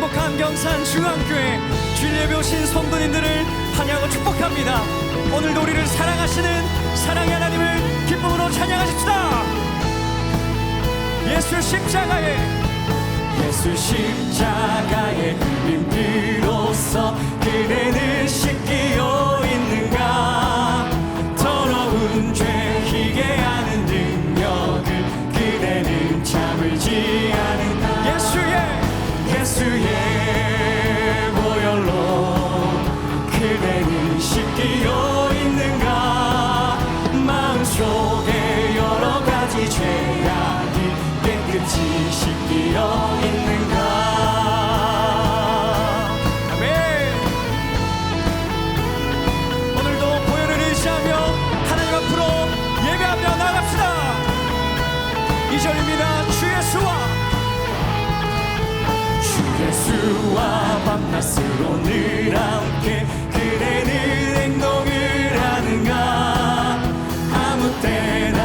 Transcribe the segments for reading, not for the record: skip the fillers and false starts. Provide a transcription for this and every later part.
행복한 경산 중앙교회 주일 예배 오신 성도님들을 환영하고 축복합니다. 오늘도 우리를 사랑하시는 사랑의 하나님을 기쁨으로 찬양하십시다. 예수 십자가에 흘림으로써 그대는 씻기어 있는가. 더러운 죄 희게 하는 능력을 그대는 참을지 않은가. 예수의 보혈로 그대는 씻기어 있는가. 마음속에 여러 가지 죄악이 깨끗이 씻기어 있는가. 아멘. 오늘도 보혈을 의지하며 하나님 앞으로 예배하며 나아갑시다. 2절입니다. 주 예수와 밤낮으로 늘 함께 그대는 행동을 하는가. 아무 때나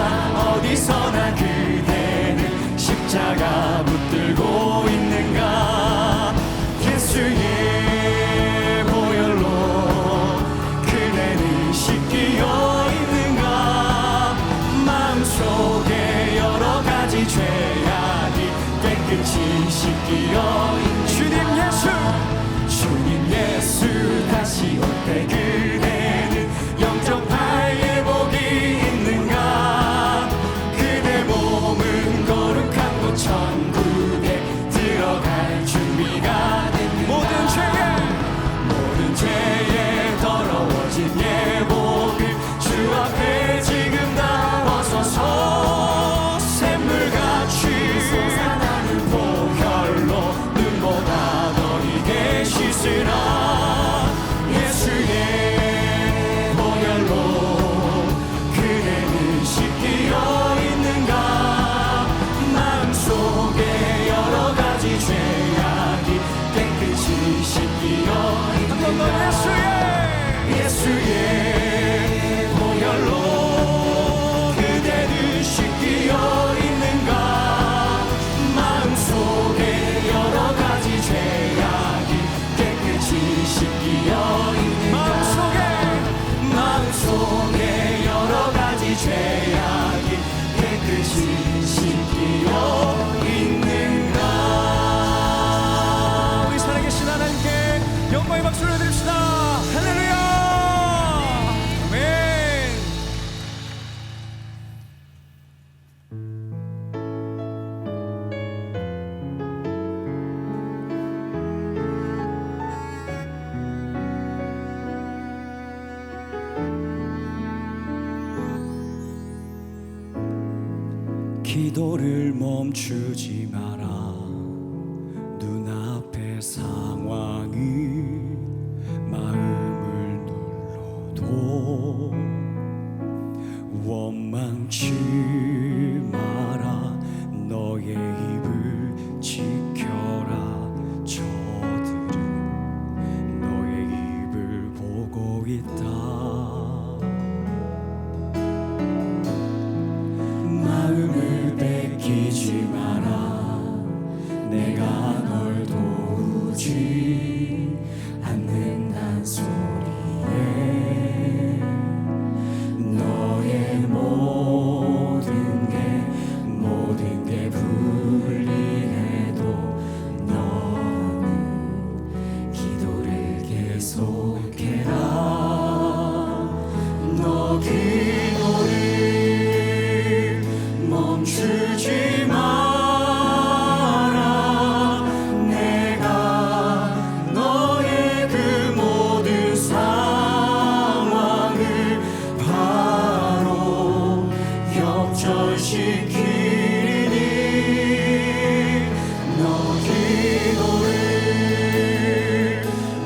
어디서나 그대는 십자가 붙들고 있는가. 예수의 보혈로 그대는 씻기어 있는가. 마음속에 여러 가지 죄악이 깨끗이 씻기어 있는가. 주님 예수 다시 올 때 그대는 영접할 예복이 있는가. 그대 몸은 거룩한 곳 천국에 들어갈 준비가 됐는가. 모든 죄에 더러워진 예복을 주 앞에 지금 다 벗어서 샘물같이 솟아나는 보혈로 눈보다 씻으라. 예수의 보혈로 그대는 씻기어 있는가. 마음속에 여러 가지 죄악이 깨끗이 씻기어 있는가. 예수의 보혈로 그대는 씻기어 있는가. 마음속에 여러 가지 죄악이 씻기어 있는가. 마음속에 여러 가지 죄악이 깨끗이 씻기어 있는가. 우리 살아계신 하나님께 영광의 박수를 드립시다. 할렐루야. 아멘. 기도를 멈추지 마라. 눈앞의 상황이 마음을 눌러도 원망치 마라. 너의 입을 지켜라. 저들은 너의 입을 보고 있다. 마음을 뺏기지 마라. 내가 널 도우지 않는단 소리에 너의 모든 게 불리해도 너는 기도를 계속해라. 너 기도를 멈추지 마라. 내가 너의 그 모든 상황을 바로 역전시키리니 너 기도를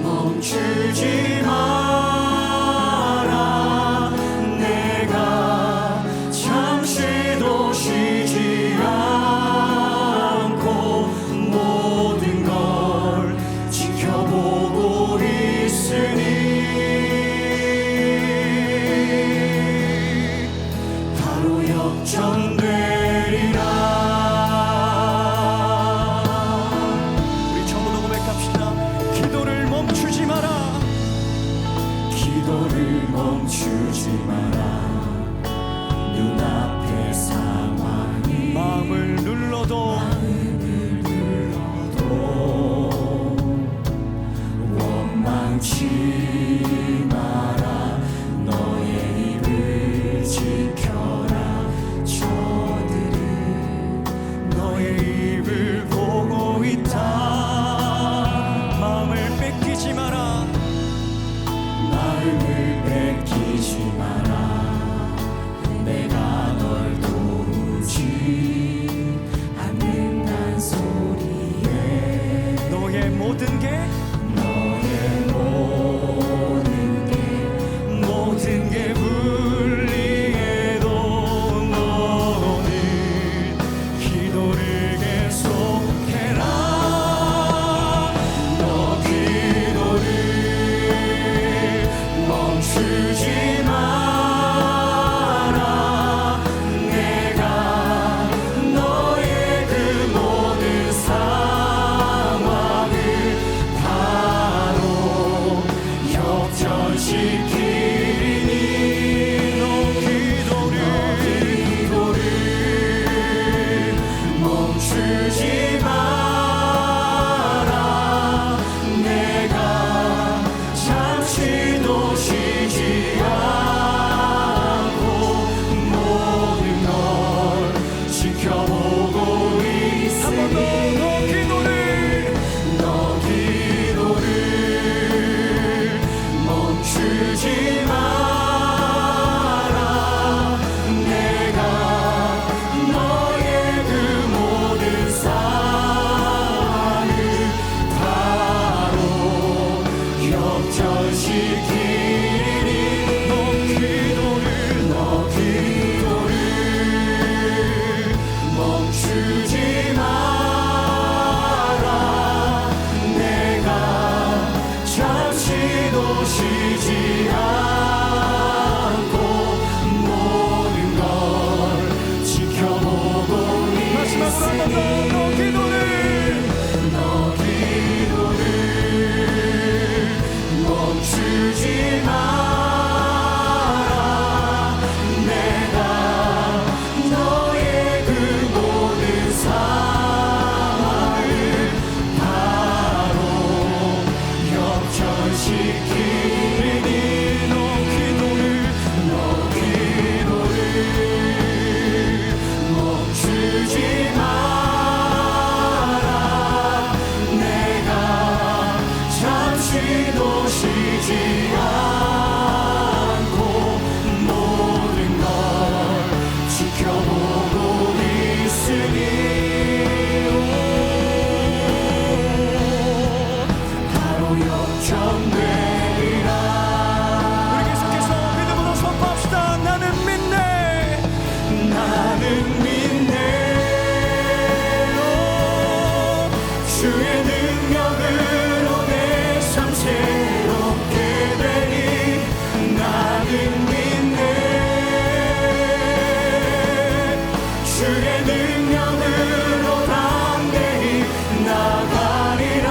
멈추지 마라. 내가 잠시도 쉬지 않아. 보지 마라. 눈앞의 상황이 마음을 눌러도 원망치 마라. 너의 입을 지켜라. 저들은 너의 입을 보고 있다. 마음을 뺏기지 마라. 마음을 뺏기지 마라. 내가 널 도우지 않는단 소리에 너의 모든 게 모든 게 불리해도 너는 기도를 계속해라. 너 기도를 멈추지 마라. 내가 너의 그 모든 상황을 바로 역전시키리니 너 기도를 멈추지 마라. 내가 잠시도 쉬지 않고 모든 걸 지켜보고 한 번 더 있으니 너 기도를 멈추지 마라. 내가 너의 그 모든 상황을 바로 역전시키리니 너 기도를 멈추지 마라. 내가 잠시도 쉬지 않고 모든 걸 지켜보고 마지막으로 한 번 더 너 기도를 너 기도를 멈추지 마라. 내가 너의 그 모든 상황을 바로 역전시키리니 너 기도를 멈추지 마라. 내가 잠시도 쉬지 않고 모든 걸 지켜보고 있으니 바로 역전되리라. 우리 계속해서 믿음으로 선포합시다. 나는 믿네. 나는 믿네. 주의 능력으로 내 삶 새롭게 되니 나는 믿네. 주의 능력으로 담대히 나가리라.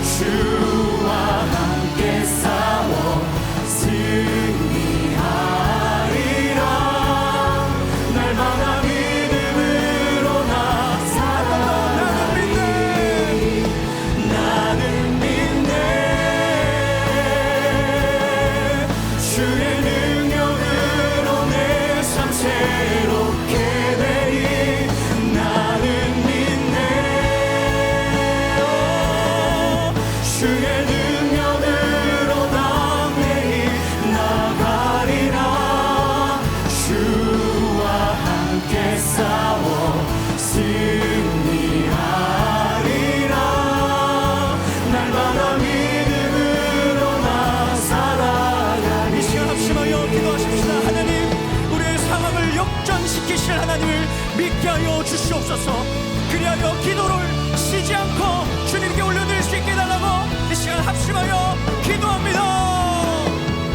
주와 함께 싸워 승리하리라. 날마다 믿음으로 나 살아가는 나는 믿네. 주의 능력으로 내 삶 새롭게 되니 나는 믿네. 주의 능력으로 담대히 나가리라. 주와 함께 싸워 승리하리라. 날마다 믿음으로 나 살아가니 이 시간 합심하여 기도하십시다. 하나님, 우리의 상황을 역전시키실 하나님을 믿게 하여 주시옵소서. 그리하여 기도를 쉬지 않고 주님께 올려드릴 수 있게 해달라고 이 시간 합심하여 기도합니다.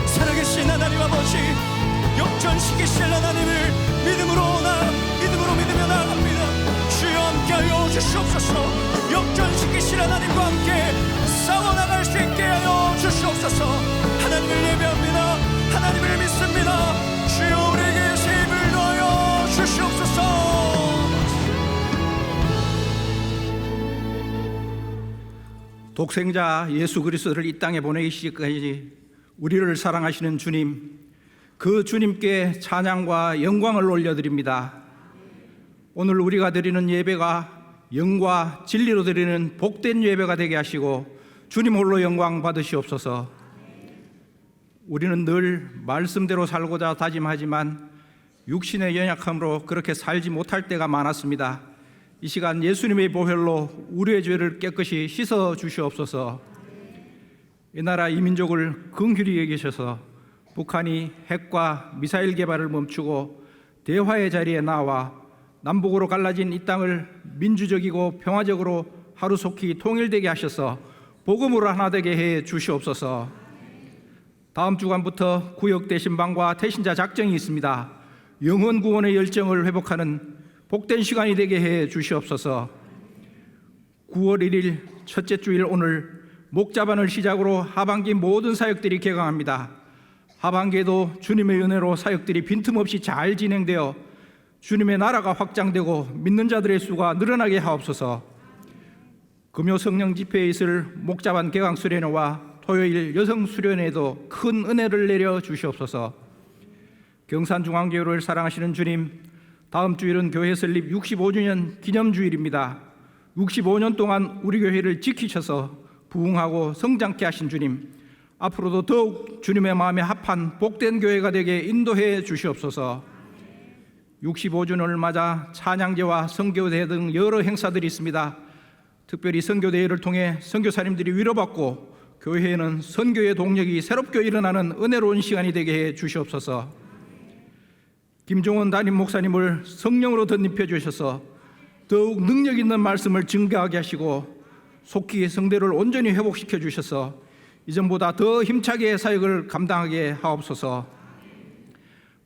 살아계신 하나님 아버지, 역전시키실 하나님을 믿음으로 믿으며 나아갑니다. 주여 함께하여 주시옵소서. 역전시키실 하나님과 함께 싸워나갈 수 있게 하여 주시옵소서. 하나님을 예배합니다. 하나님을 믿습니다. 주여 우리에게 새 힘을 더하여 주시옵소서. 독생자 예수 그리스도를 이 땅에 보내시기까지 우리를 사랑하시는 주님, 그 주님께 찬양과 영광을 올려드립니다. 오늘 우리가 드리는 예배가 영과 진리로 드리는 복된 예배가 되게 하시고 주님 홀로 영광 받으시옵소서. 우리는 늘 말씀대로 살고자 다짐하지만 육신의 연약함으로 그렇게 살지 못할 때가 많았습니다. 이 시간 예수님의 보혈로 우리의 죄를 깨끗이 씻어 주시옵소서. 이 나라 이 민족을 긍휼히 여기셔서 북한이 핵과 미사일 개발을 멈추고 대화의 자리에 나와 남북으로 갈라진 이 땅을 민주적이고 평화적으로 하루속히 통일되게 하셔서 복음으로 하나 되게 해 주시옵소서. 다음 주간부터 구역 대신방과 태신자 작정이 있습니다. 영혼 구원의 열정을 회복하는 복된 시간이 되게 해 주시옵소서. 9월 1일 첫째 주일 오늘 목자반을 시작으로 하반기 모든 사역들이 개강합니다. 하반기에도 주님의 은혜로 사역들이 빈틈없이 잘 진행되어 주님의 나라가 확장되고 믿는 자들의 수가 늘어나게 하옵소서. 금요 성령 집회에 있을 목자반 개강 수련회와 토요일 여성 수련회에도 큰 은혜를 내려 주시옵소서. 경산중앙교회를 사랑하시는 주님, 다음 주일은 교회 설립 65주년 기념주일입니다. 65년 동안 우리 교회를 지키셔서 부흥하고 성장케 하신 주님, 앞으로도 더욱 주님의 마음에 합한 복된 교회가 되게 인도해 주시옵소서. 65주년을 맞아 찬양제와 선교대회 등 여러 행사들이 있습니다. 특별히 선교대회를 통해 선교사님들이 위로받고 교회에는 선교의 동력이 새롭게 일어나는 은혜로운 시간이 되게 해 주시옵소서. 김종원 담임 목사님을 성령으로 덧입혀 주셔서 더욱 능력 있는 말씀을 증거하게 하시고 속히 성대를 온전히 회복시켜 주셔서 이전보다 더 힘차게 사역을 감당하게 하옵소서.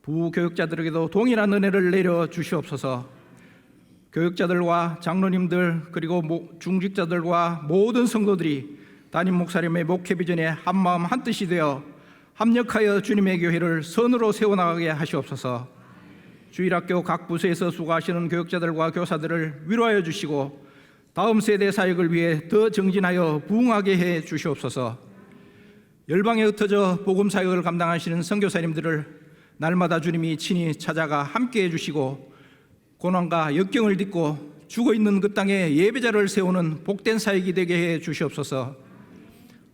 부교육자들에게도 동일한 은혜를 내려 주시옵소서. 교육자들과 장로님들 그리고 중직자들과 모든 성도들이 담임 목사님의 목회 비전에 한마음 한뜻이 되어 합력하여 주님의 교회를 선으로 세워나가게 하시옵소서. 주일학교 각 부서에서 수고하시는 교육자들과 교사들을 위로하여 주시고 다음 세대 사역을 위해 더 정진하여 부흥하게 해 주시옵소서. 열방에 흩어져 복음 사역을 감당하시는 선교사님들을 날마다 주님이 친히 찾아가 함께해 주시고 고난과 역경을 딛고 죽어있는 그 땅에 예배자를 세우는 복된 사역이 되게 해 주시옵소서.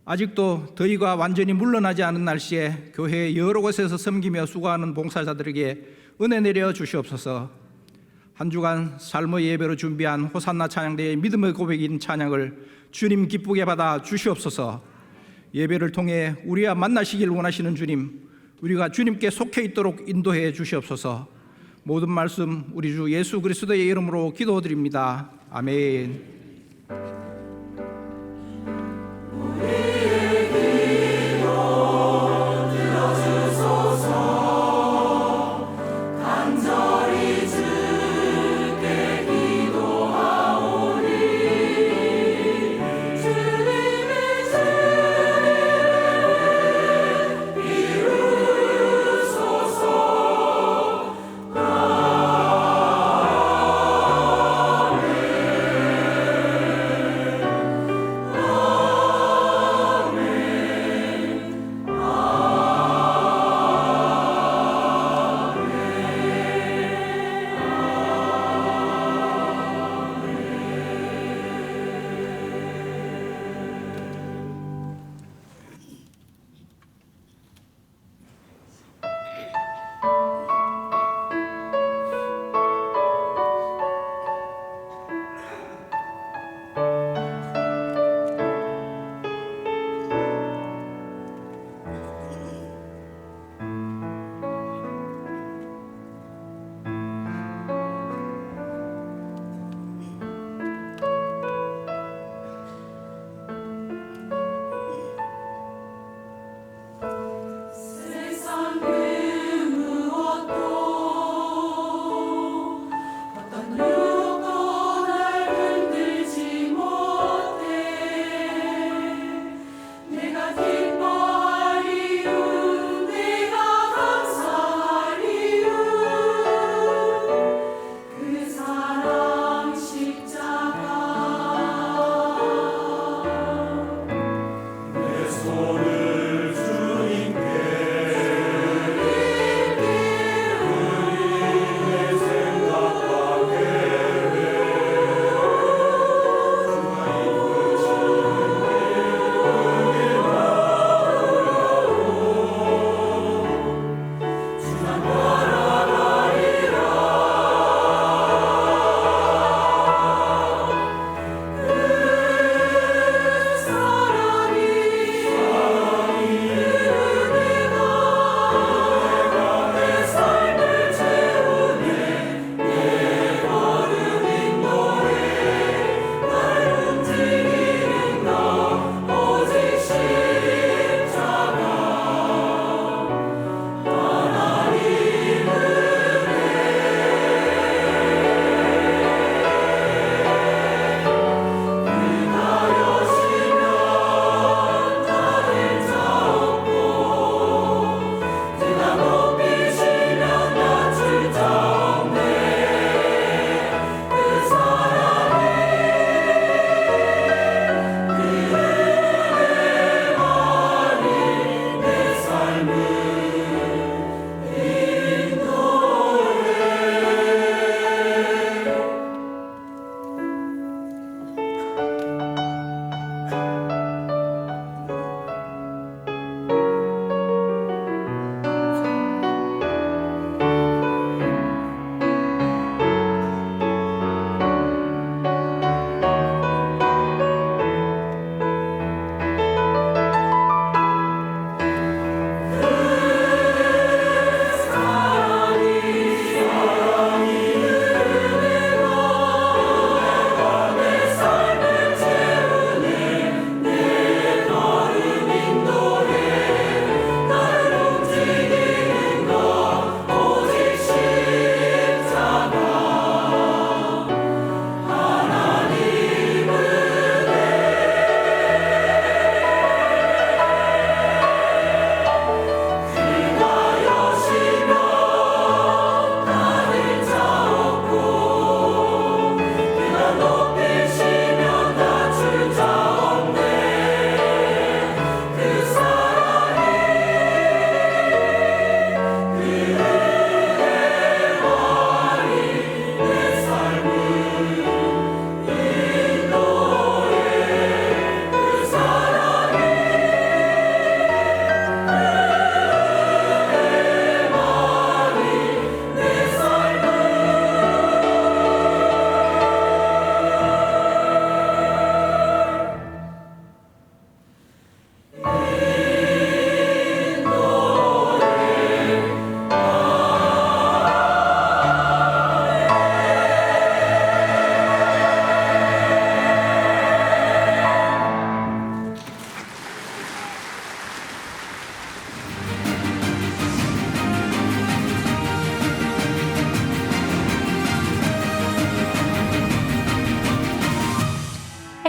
아직도 더위가 완전히 물러나지 않은 날씨에 교회 여러 곳에서 섬기며 수고하는 봉사자들에게 은혜 내려 주시옵소서. 한 주간 삶의 예배로 준비한 호산나 찬양대의 믿음의 고백인 찬양을 주님 기쁘게 받아 주시옵소서. 예배를 통해 우리와 만나시길 원하시는 주님, 우리가 주님께 속해 있도록 인도해 주시옵소서. 모든 말씀 우리 주 예수 그리스도의 이름으로 기도드립니다. 아멘. 사랑 십자가 내 손을 주님께 내 생각과 계획 주가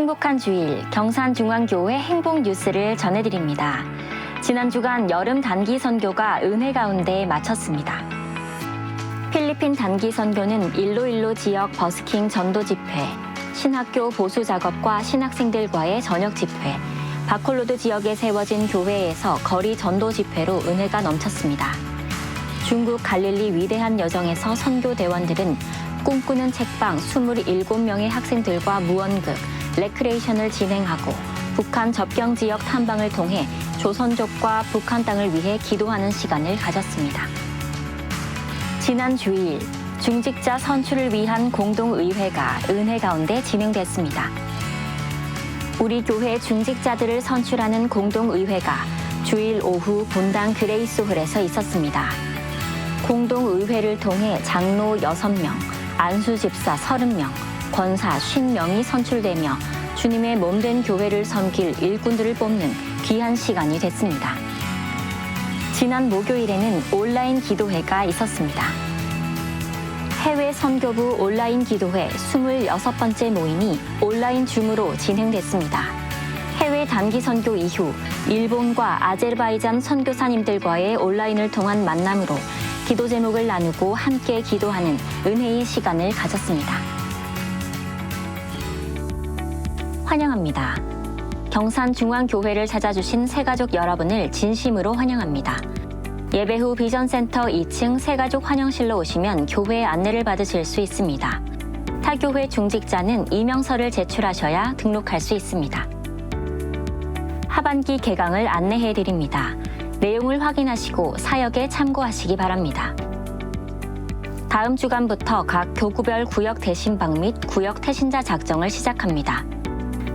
행복한 주일 경산중앙교회 행복 뉴스를 전해드립니다. 지난 주간 여름 단기 선교가 은혜 가운데 마쳤습니다. 필리핀 단기 선교는 일로일로 지역 버스킹 전도 집회, 신학교 보수 작업과 신학생들과의 저녁 집회, 바콜로드 지역에 세워진 교회에서 거리 전도 집회로 은혜가 넘쳤습니다. 중국 갈릴리 위대한 여정에서 선교 대원들은 꿈꾸는 책방 27명의 학생들과 무언극, 레크레이션을 진행하고 북한 접경 지역 탐방을 통해 조선족과 북한 땅을 위해 기도하는 시간을 가졌습니다. 지난 주일 중직자 선출을 위한 공동의회가 은혜 가운데 진행됐습니다. 우리 교회 중직자들을 선출하는 공동의회가 주일 오후 본당 그레이스홀에서 있었습니다. 공동의회를 통해 장로 6명, 안수집사 30명, 권사 50명이 선출되며 주님의 몸된 교회를 섬길 일꾼들을 뽑는 귀한 시간이 됐습니다. 지난 목요일에는 온라인 기도회가 있었습니다. 해외 선교부 온라인 기도회 26번째 모임이 온라인 줌으로 진행됐습니다. 해외 단기 선교 이후 일본과 아제르바이잔 선교사님들과의 온라인을 통한 만남으로 기도 제목을 나누고 함께 기도하는 은혜의 시간을 가졌습니다. 환영합니다. 경산중앙교회를 찾아주신 새가족 여러분을 진심으로 환영합니다. 예배 후 비전센터 2층 새가족 환영실로 오시면 교회 안내를 받으실 수 있습니다. 타교회 중직자는 이명서를 제출하셔야 등록할 수 있습니다. 하반기 개강을 안내해 드립니다. 내용을 확인하시고 사역에 참고하시기 바랍니다. 다음 주간부터 각 교구별 구역 대신방 및 구역 태신자 작정을 시작합니다.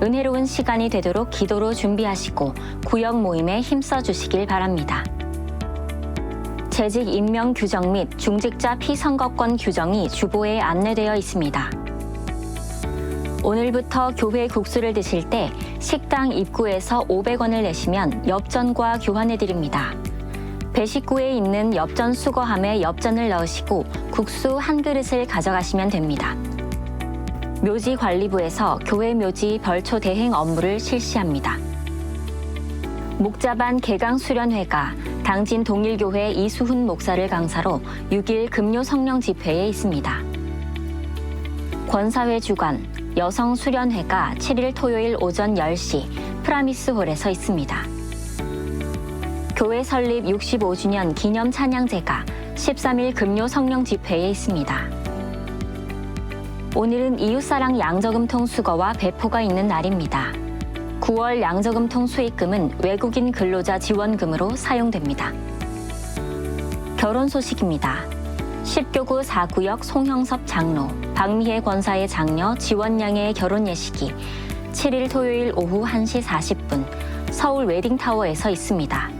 은혜로운 시간이 되도록 기도로 준비하시고 구역 모임에 힘써 주시길 바랍니다. 재직 임명 규정 및 중직자 피선거권 규정이 주보에 안내되어 있습니다. 오늘부터 교회 국수를 드실 때 식당 입구에서 500원을 내시면 엽전과 교환해 드립니다. 배식구에 있는 엽전 수거함에 엽전을 넣으시고 국수 한 그릇을 가져가시면 됩니다. 묘지관리부에서 교회 묘지 벌초 대행 업무를 실시합니다. 목자반 개강 수련회가 당진 동일교회 이수훈 목사를 강사로 6일 금요 성령 집회에 있습니다. 권사회 주관 여성 수련회가 7일 토요일 오전 10시 프라미스홀에서 있습니다. 교회 설립 65주년 기념 찬양제가 13일 금요 성령 집회에 있습니다. 오늘은 이웃사랑 양저금통 수거와 배포가 있는 날입니다. 9월 양저금통 수익금은 외국인 근로자 지원금으로 사용됩니다. 결혼 소식입니다. 10교구 4구역 송형섭 장로, 박미애 권사의 장녀 지원양의 결혼 예식이 7일 토요일 오후 1시 40분 서울 웨딩타워에서 있습니다.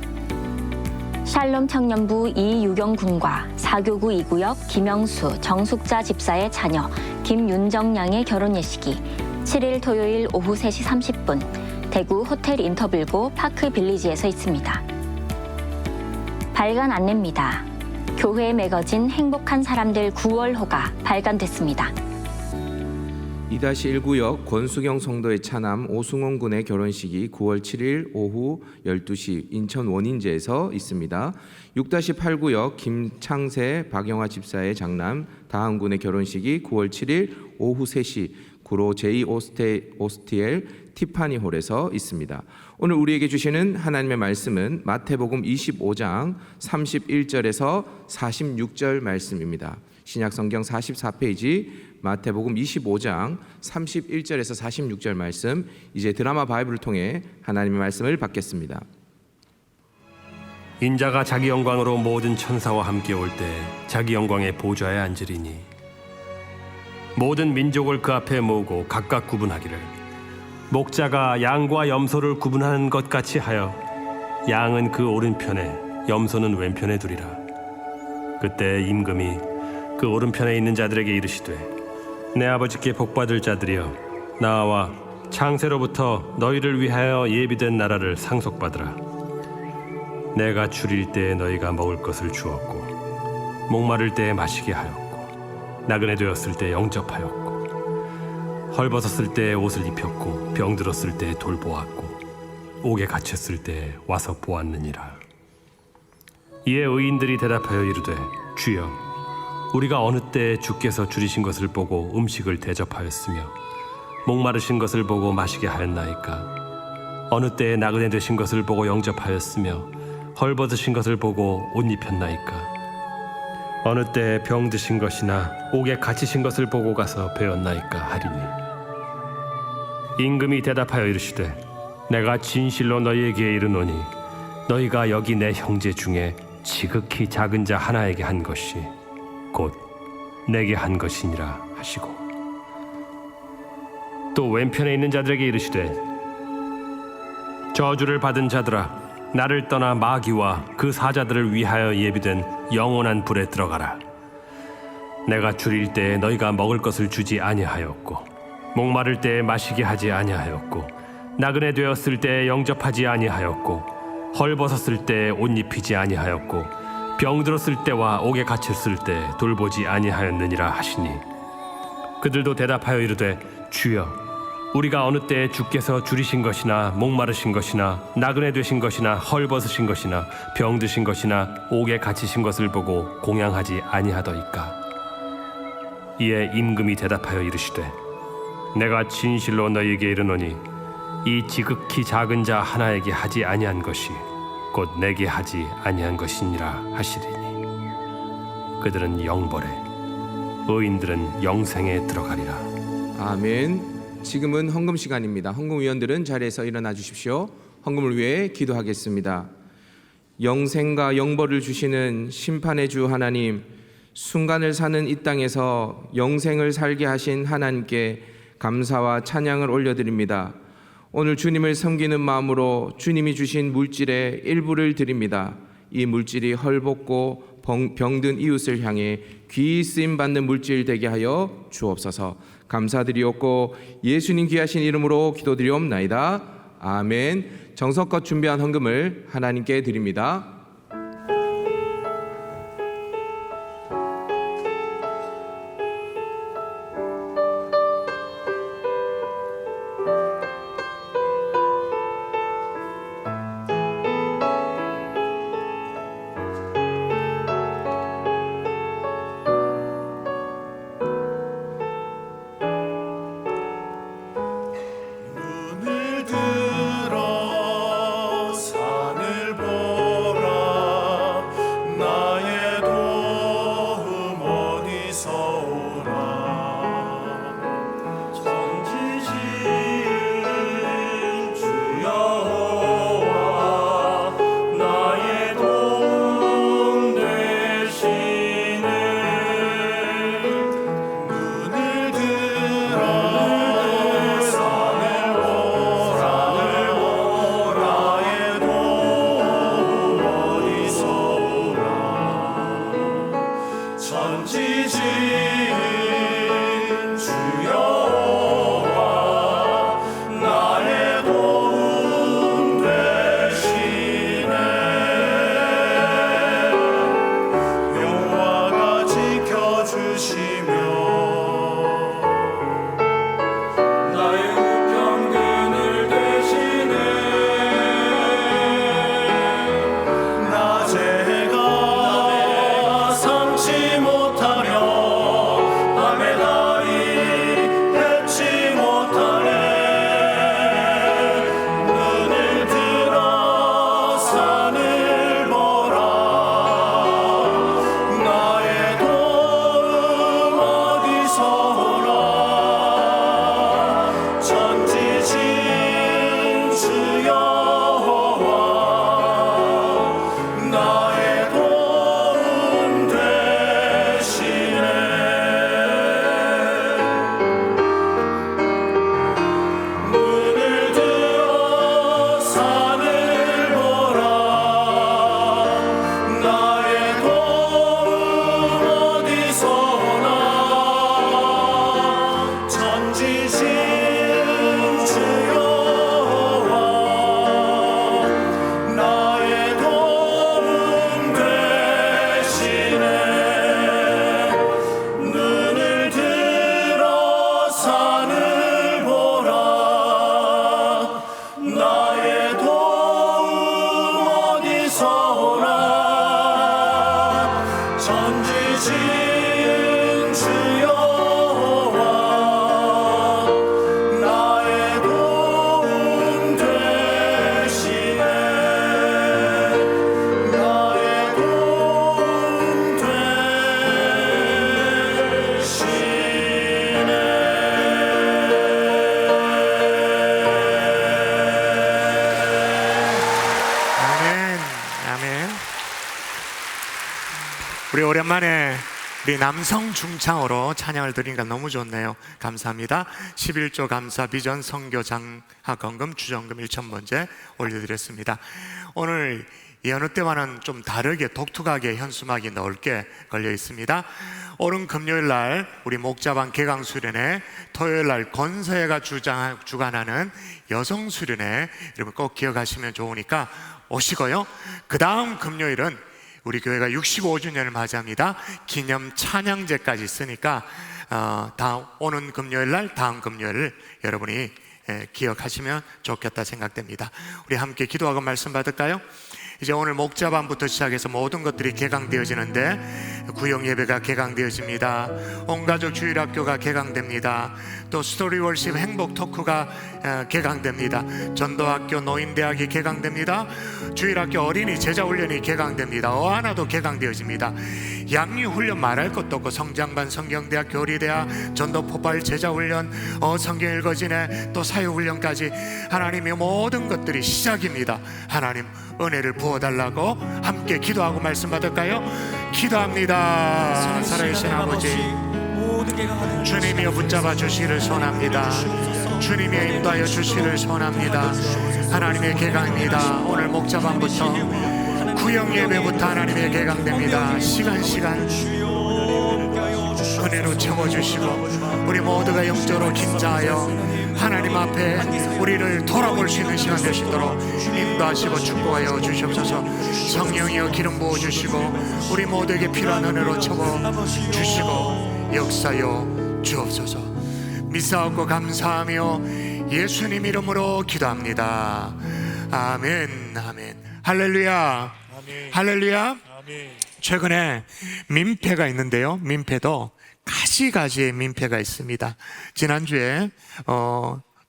샬롬 청년부 이유경 군과 4교구 2구역 김영수, 정숙자 집사의 자녀 김윤정 양의 결혼 예식이 7일 토요일 오후 3시 30분 대구 호텔 인터블고 파크 빌리지에서 있습니다. 발간 안내입니다. 교회 매거진 행복한 사람들 9월호가 발간됐습니다. 2-1구역 권수경 성도의 차남 오승원 군의 결혼식이 9월 7일 오후 12시 인천 원인제에서 있습니다. 6-8구역 김창세 박영화 집사의 장남 다한 군의 결혼식이 9월 7일 오후 3시 구로 제2 오스티엘 티파니 홀에서 있습니다. 오늘 우리에게 주시는 하나님의 말씀은 마태복음 25장 31절에서 46절 말씀입니다. 신약성경 44페이지 마태복음 25장 31절에서 46절 말씀, 이제 드라마 바이블을 통해 하나님의 말씀을 받겠습니다. 인자가 자기 영광으로 모든 천사와 함께 올 때 자기 영광의 보좌에 앉으리니 모든 민족을 그 앞에 모으고 각각 구분하기를 목자가 양과 염소를 구분하는 것 같이 하여 양은 그 오른편에 염소는 왼편에 두리라. 그때 임금이 그 오른편에 있는 자들에게 이르시되 내 아버지께 복받을 자들이여 나와 창세로부터 너희를 위하여 예비된 나라를 상속받으라. 내가 줄일 때에 너희가 먹을 것을 주었고 목마를 때에 마시게 하였고 나그네 되었을 때 영접하였고 헐벗었을 때 옷을 입혔고 병들었을 때 돌보았고 옥에 갇혔을 때 와서 보았느니라. 이에 의인들이 대답하여 이르되 주여 우리가 어느 때에 주께서 줄이신 것을 보고 음식을 대접하였으며 목마르신 것을 보고 마시게 하였나이까? 어느 때에 나그네 되신 것을 보고 영접하였으며 헐벗으신 것을 보고 옷 입혔나이까? 어느 때에 병드신 것이나 옥에 갇히신 것을 보고 가서 배웠나이까 하리니 임금이 대답하여 이르시되 내가 진실로 너희에게 이르노니 너희가 여기 내 형제 중에 지극히 작은 자 하나에게 한 것이 곧 내게 한 것이니라 하시고 또 왼편에 있는 자들에게 이르시되 저주를 받은 자들아 나를 떠나 마귀와 그 사자들을 위하여 예비된 영원한 불에 들어가라. 내가 줄일 때에 너희가 먹을 것을 주지 아니하였고 목마를 때에 마시게 하지 아니하였고 나그네 되었을 때에 영접하지 아니하였고 헐벗었을 때에 옷 입히지 아니하였고 병들었을 때와 옥에 갇혔을 때 돌보지 아니하였느니라 하시니 그들도 대답하여 이르되 주여 우리가 어느 때에 주께서 줄이신 것이나 목마르신 것이나 나그네 되신 것이나 헐벗으신 것이나 병드신 것이나 옥에 갇히신 것을 보고 공양하지 아니하더이까. 이에 임금이 대답하여 이르시되 내가 진실로 너희에게 이르노니 이 지극히 작은 자 하나에게 하지 아니한 것이 곧 내게 하지 아니한 것이니라 하시리니 그들은 영벌에 의인들은 영생에 들어가리라. 아멘. 지금은 헌금 시간입니다. 헌금위원들은 자리에서 일어나 주십시오. 헌금을 위해 기도하겠습니다. 영생과 영벌을 주시는 심판의 주 하나님, 순간을 사는 이 땅에서 영생을 살게 하신 하나님께 감사와 찬양을 올려드립니다. 오늘 주님을 섬기는 마음으로 주님이 주신 물질의 일부를 드립니다. 이 물질이 헐벗고 병든 이웃을 향해 귀히 쓰임 받는 물질 되게 하여 주옵소서. 감사드리옵고 예수님 귀하신 이름으로 기도드리옵나이다. 아멘. 정성껏 준비한 헌금을 하나님께 드립니다. 눈을 들어 산을 보라. 나의 도움 어디서 오나. 천지 지은 주 여호와 나의 도움 되시네. 눈을 들어 천지 지은 주 여호와 나의 도움 되시네. 여호와가 지켜주시며 나의 우편근을 되시네. 낮에가 삼지 못하며 밤에 달이 햇지 못하네. 눈을 들어 산을 보라. 나의 도움 어디서 오나. 천지 지은 주 여호와 나의 도움 되시네. 눈을 들어 산을 보라. 나의 도움 어디서 오나. 천지 지은 주 여호와 나의 도움 되시네. 눈을 들어 산을 보라. 나의 도움 어디서 오나. 천지 지은 주 여호와 나의 도움 되시네. 나의 도움 되시네. 아멘, 아멘. 우리 오랜만에 우리 남성 중창으로 찬양을 드리니까 너무 좋네요. 감사합니다. 11조 감사 비전 선교 장학헌금 주정금 1,000번째 올려드렸습니다. 오늘 여느 때와는 좀 다르게 독특하게 현수막이 넓게 걸려 있습니다. 오는 금요일 날 우리 목자방 개강 수련회, 토요일 날 권서혜가 주관하는 여성 수련회, 여러분 꼭 기억하시면 좋으니까 오시고요. 그 다음 금요일은 우리 교회가 65주년을 맞이합니다. 기념 찬양제까지 있으니까 오는 금요일 날 다음 금요일을 여러분이 기억하시면 좋겠다 생각됩니다. 우리 함께 기도하고 말씀 받을까요? 이제 오늘 목자반부터 시작해서 모든 것들이 개강되어지는데 구역 예배가 개강되어집니다. 온가족 주일학교가 개강됩니다. 또 스토리 월십 행복 토크가 개강됩니다. 전도학교 노인대학이 개강됩니다. 주일학교 어린이 제자훈련이 개강됩니다. 어하나도 개강되어집니다. 양육훈련 말할 것도 없고 성장반 성경대학 교리대학 전도포발 제자훈련 성경 읽어지네 또 사회훈련까지 하나님의 모든 것들이 시작입니다. 하나님 은혜를 부어달라고 함께 기도하고 말씀 받을까요? 기도합니다. 살아계신 아버지, 주님이여 붙잡아 주시기를 소원합니다. 주님이여 인도하여 주시기를 소원합니다. 하나님의 개강입니다. 오늘 목자반부터 구역 예배부터 하나님의 개강됩니다. 시간 은혜로 채워주시고 우리 모두가 영적으로 긴장하여 하나님 앞에 우리를 돌아볼 수 있는 시간 되시도록 인도하시고 축복하여 주시옵소서. 성령이여 기름 부어주시고 우리 모두에게 필요한 은혜로 채워주시고 역사여 주옵소서. 믿사옵고 감사하며 예수님 이름으로 기도합니다. 아멘. 아멘. 할렐루야. 할렐루야. 최근에 민폐가 있는데요. 민폐도 가지가지의 민폐가 있습니다. 지난주에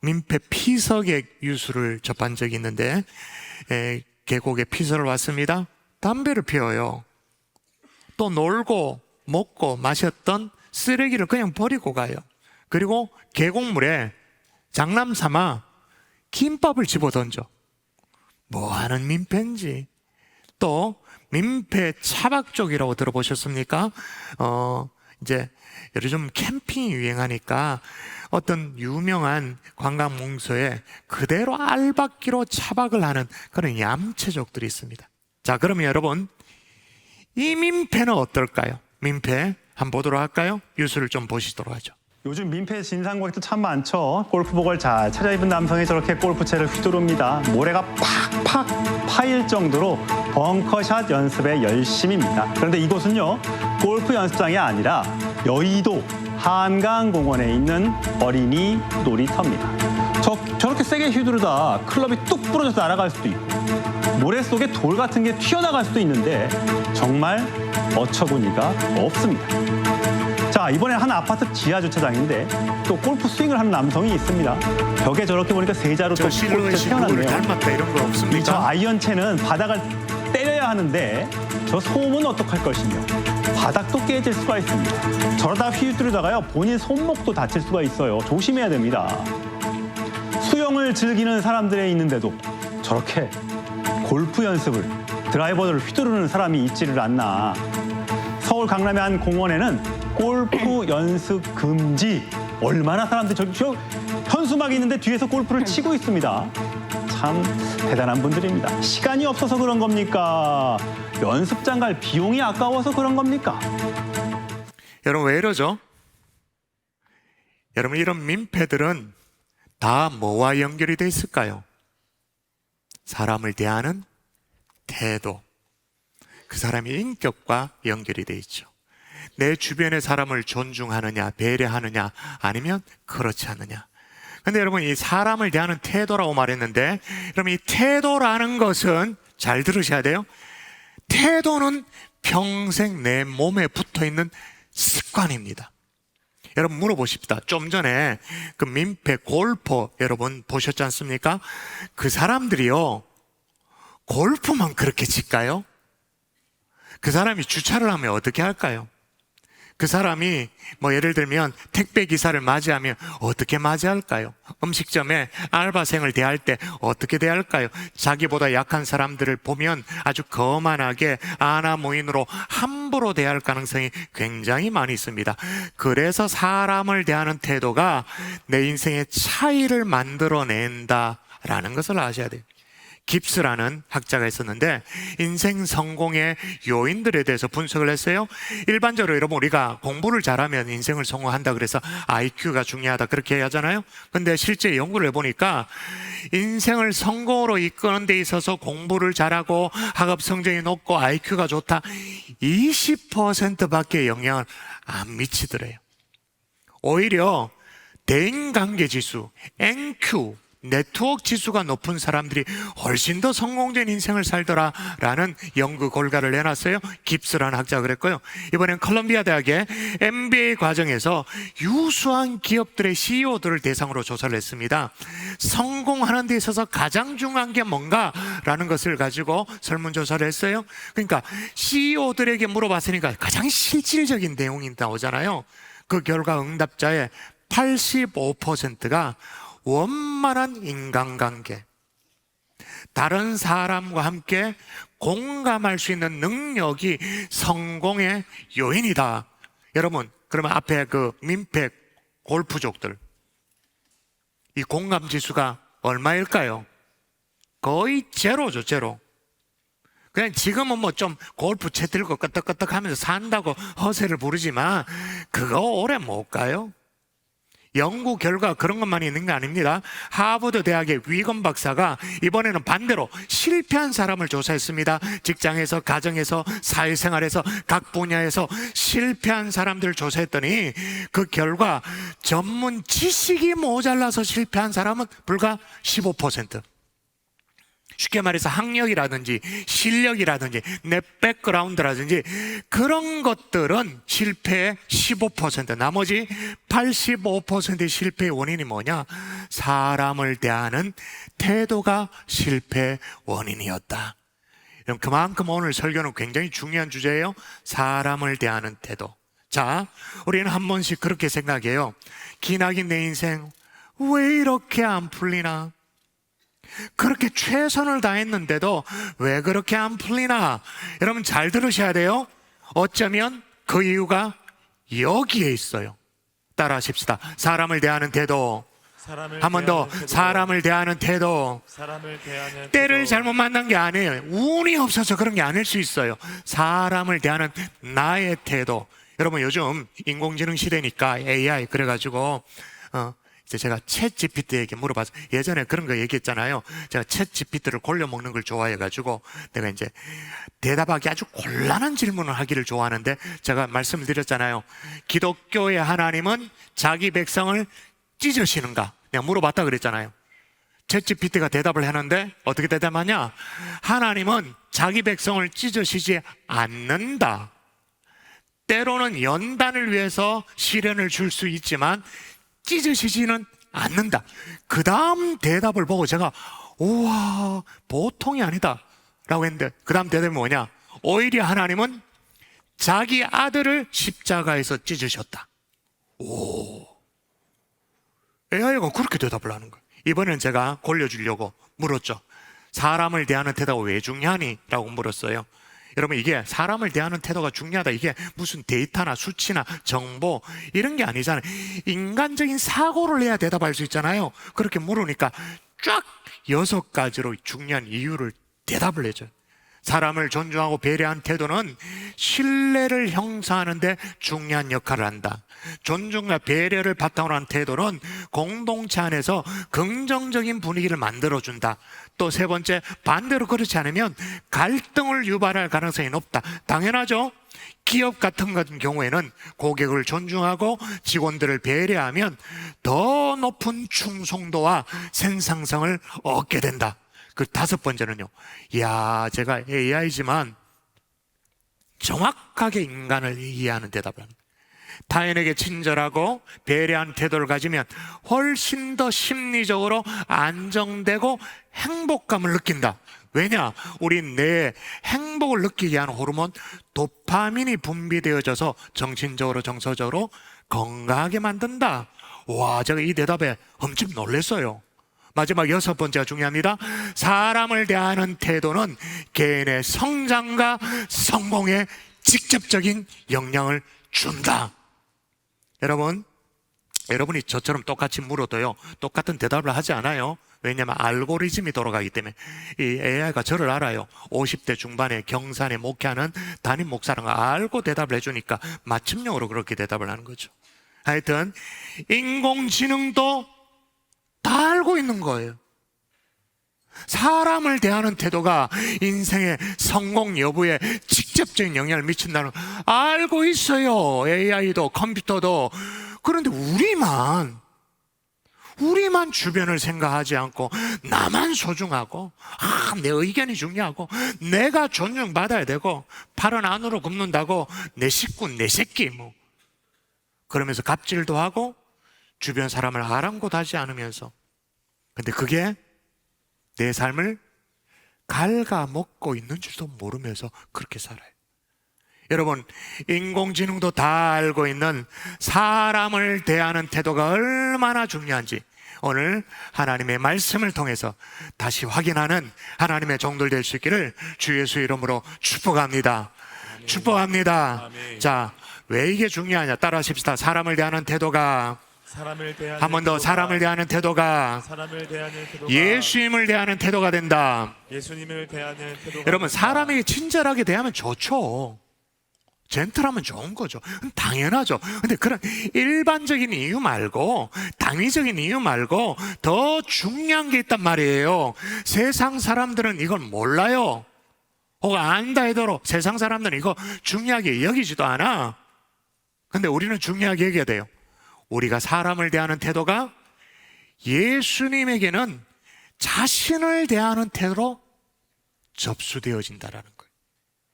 민폐 피서객 유수를 접한 적이 있는데 계곡에 피서를 왔습니다. 담배를 피워요. 또 놀고 먹고 마셨던 쓰레기를 그냥 버리고 가요. 그리고 계곡물에 장난삼아 김밥을 집어던져. 뭐하는 민폐인지. 또 민폐 차박족이라고 들어보셨습니까? 이제 요즘 캠핑이 유행하니까 어떤 유명한 관광 명소에 그대로 알박기로 차박을 하는 그런 얌체족들이 있습니다. 자, 그러면 여러분 이 민폐는 어떨까요? 민폐 한번 보도록 할까요? 뉴스를 좀 보시도록 하죠. 요즘 민폐 진상 고객도 참 많죠. 골프복을 잘 차려입은 남성이 저렇게 골프채를 휘두릅니다. 모래가 팍팍 파일 정도로 벙커샷 연습에 열심입니다. 그런데 이곳은요, 골프 연습장이 아니라 여의도 한강공원에 있는 어린이 놀이터입니다. 저렇게 세게 휘두르다 클럽이 뚝 부러져서 날아갈 수도 있고 모래 속에 돌 같은 게 튀어나갈 수도 있는데 정말 어처구니가 없습니다. 자, 이번엔 한 아파트 지하 주차장인데 또 골프 스윙을 하는 남성이 있습니다. 벽에 저렇게 보니까 세자로 또 골프채 세워놨네요. 닮았다 이런 거 없습니까? 저 아이언채는 바닥을 때려야 하는데 저 솜은 어떡할 것이며 바닥도 깨질 수가 있습니다. 저러다 휘두르다가요 본인 손목도 다칠 수가 있어요. 조심해야 됩니다. 수영을 즐기는 사람들에 있는데도 저렇게 골프 연습을 드라이버를 휘두르는 사람이 있지를 않나. 서울 강남의 한 공원에는 골프 연습 금지. 얼마나 사람들이 저 현수막이 있는데 뒤에서 골프를 치고 있습니다. 참 대단한 분들입니다. 시간이 없어서 그런 겁니까? 연습장 갈 비용이 아까워서 그런 겁니까? 여러분 왜 이러죠? 여러분 이런 민폐들은 다 뭐와 연결이 돼 있을까요? 사람을 대하는 태도, 그 사람의 인격과 연결이 돼 있죠. 내 주변의 사람을 존중하느냐, 배려하느냐, 아니면 그렇지 않느냐. 근데 여러분 이 사람을 대하는 태도라고 말했는데, 여러분 이 태도라는 것은 잘 들으셔야 돼요. 태도는 평생 내 몸에 붙어 있는 습관입니다. 여러분 물어보십시다. 좀 전에 그 민폐 골퍼 여러분 보셨지 않습니까? 그 사람들이요 골프만 그렇게 칠까요? 그 사람이 주차를 하면 어떻게 할까요? 그 사람이 뭐 예를 들면 택배 기사를 맞이하면 어떻게 맞이할까요? 음식점에 알바생을 대할 때 어떻게 대할까요? 자기보다 약한 사람들을 보면 아주 거만하게 아나무인으로 함부로 대할 가능성이 굉장히 많이 있습니다. 그래서 사람을 대하는 태도가 내 인생의 차이를 만들어낸다라는 것을 아셔야 돼요. 깁스라는 학자가 있었는데 인생 성공의 요인들에 대해서 분석을 했어요. 일반적으로 여러분 우리가 공부를 잘하면 인생을 성공한다 그래서 IQ가 중요하다 그렇게 얘기하잖아요. 근데 실제 연구를 해보니까 인생을 성공으로 이끄는 데 있어서 공부를 잘하고 학업 성적이 높고 IQ가 좋다 20%밖에 영향을 안 미치더래요. 오히려 대인관계 지수, NQ, 네트워크 지수가 높은 사람들이 훨씬 더 성공적인 인생을 살더라라는 연구 결과를 내놨어요. 깁스라는 학자가 그랬고요. 이번엔 컬럼비아 대학의 MBA 과정에서 유수한 기업들의 CEO들을 대상으로 조사를 했습니다. 성공하는 데 있어서 가장 중요한 게 뭔가라는 것을 가지고 설문조사를 했어요. 그러니까 CEO들에게 물어봤으니까 가장 실질적인 내용이 나오잖아요. 그 결과 응답자의 85%가 원만한 인간관계, 다른 사람과 함께 공감할 수 있는 능력이 성공의 요인이다. 여러분, 그러면 앞에 그 민폐 골프족들, 이 공감 지수가 얼마일까요? 거의 제로죠, 제로. 그냥 지금은 뭐 좀 골프 채 들고 끄떡끄떡 하면서 산다고 허세를 부르지만 그거 오래 못 가요. 연구 결과 그런 것만 있는 게 아닙니다. 하버드 대학의 위건 박사가 이번에는 반대로 실패한 사람을 조사했습니다. 직장에서, 가정에서, 사회생활에서, 각 분야에서 실패한 사람들을 조사했더니 그 결과 전문 지식이 모자라서 실패한 사람은 불과 15%. 쉽게 말해서 학력이라든지 실력이라든지 내 백그라운드라든지 그런 것들은 실패의 15%, 나머지 85%의 실패의 원인이 뭐냐? 사람을 대하는 태도가 실패의 원인이었다. 그만큼 오늘 설교는 굉장히 중요한 주제예요. 사람을 대하는 태도. 자, 우리는 한 번씩 그렇게 생각해요. 기나긴 내 인생 왜 이렇게 안 풀리나? 그렇게 최선을 다했는데도 왜 그렇게 안 풀리나? 여러분 잘 들으셔야 돼요. 어쩌면 그 이유가 여기에 있어요. 따라 하십시다. 사람을 대하는 태도. 한 번 더. 사람을 대하는 태도. 때를 잘못 만난 게 아니에요. 운이 없어서 그런 게 아닐 수 있어요. 사람을 대하는 나의 태도. 여러분 요즘 인공지능 시대니까 AI 그래가지고 이제 제가 챗 GPT에게 물어봐서 예전에 그런 거 얘기했잖아요. 제가 챗 GPT를 골려 먹는 걸 좋아해가지고 내가 이제 대답하기 아주 곤란한 질문을 하기를 좋아하는데 제가 말씀을 드렸잖아요. 기독교의 하나님은 자기 백성을 찢으시는가? 내가 물어봤다 그랬잖아요. 챗 GPT가 대답을 했는데 어떻게 대답하냐? 하나님은 자기 백성을 찢으시지 않는다. 때로는 연단을 위해서 시련을 줄 수 있지만 찢으시지는 않는다. 그 다음 대답을 보고 제가 우와 보통이 아니다 라고 했는데 그 다음 대답이 뭐냐? 오히려 하나님은 자기 아들을 십자가에서 찢으셨다. 오, AI가 그렇게 대답을 하는 거예요. 이번엔 제가 골려주려고 물었죠. 사람을 대하는 태도가 왜 중요하니? 라고 물었어요. 여러분 이게 사람을 대하는 태도가 중요하다, 이게 무슨 데이터나 수치나 정보 이런 게 아니잖아요. 인간적인 사고를 해야 대답할 수 있잖아요. 그렇게 물으니까 쫙 6가지로 중요한 이유를 대답을 해줘요. 사람을 존중하고 배려한 태도는 신뢰를 형성하는 데 중요한 역할을 한다. 존중과 배려를 바탕으로 한 태도는 공동체 안에서 긍정적인 분위기를 만들어준다. 또 세 번째, 반대로 그렇지 않으면 갈등을 유발할 가능성이 높다. 당연하죠. 기업 같은 경우에는 고객을 존중하고 직원들을 배려하면 더 높은 충성도와 생산성을 얻게 된다. 그 5번째는요. 이야, 제가 AI지만 정확하게 인간을 이해하는 대답을 합니다. 타인에게 친절하고 배려한 태도를 가지면 훨씬 더 심리적으로 안정되고 행복감을 느낀다. 왜냐? 우리 뇌에 행복을 느끼게 하는 호르몬 도파민이 분비되어져서 정신적으로 정서적으로 건강하게 만든다. 와, 제가 이 대답에 엄청 놀랐어요. 마지막 6번째가 중요합니다. 사람을 대하는 태도는 개인의 성장과 성공에 직접적인 영향을 준다. 여러분이 저처럼 똑같이 물어도요 똑같은 대답을 하지 않아요. 왜냐하면 알고리즘이 돌아가기 때문에. 이 AI가 저를 알아요. 50대 중반에 경산에 목회하는 담임 목사라는 거 알고 대답을 해주니까 맞춤형으로 그렇게 대답을 하는 거죠. 하여튼 인공지능도 다 알고 있는 거예요. 사람을 대하는 태도가 인생의 성공 여부에 직접적인 영향을 미친다는 걸 알고 있어요. AI도 컴퓨터도. 그런데 우리만 주변을 생각하지 않고 나만 소중하고 내 의견이 중요하고 내가 존중받아야 되고 팔은 안으로 굽는다고 내 식구 내 새끼 뭐 그러면서 갑질도 하고 주변 사람을 아랑곳하지 않으면서 근데 그게 내 삶을 갉아먹고 있는 줄도 모르면서 그렇게 살아요. 여러분, 인공지능도 다 알고 있는 사람을 대하는 태도가 얼마나 중요한지 오늘 하나님의 말씀을 통해서 다시 확인하는 하나님의 종들 될 수 있기를 주 예수 이름으로 축복합니다. 축복합니다. 자, 왜 이게 중요하냐? 따라하십시다. 사람을 대하는 태도가 한 번 더 사람을 대하는 태도가 예수님을 대하는 태도가 된다. 예수님을 대하는 태도가 여러분, 사람에게 친절하게 대하면 좋죠. 젠틀하면 좋은 거죠. 당연하죠. 근데 그런 일반적인 이유 말고 당위적인 이유 말고 더 중요한 게 있단 말이에요. 세상 사람들은 이걸 몰라요. 혹은 안다 해도 세상 사람들은 이거 중요하게 여기지도 않아. 근데 우리는 중요하게 여겨야 돼요. 우리가 사람을 대하는 태도가 예수님에게는 자신을 대하는 태도로 접수되어진다라는 거예요.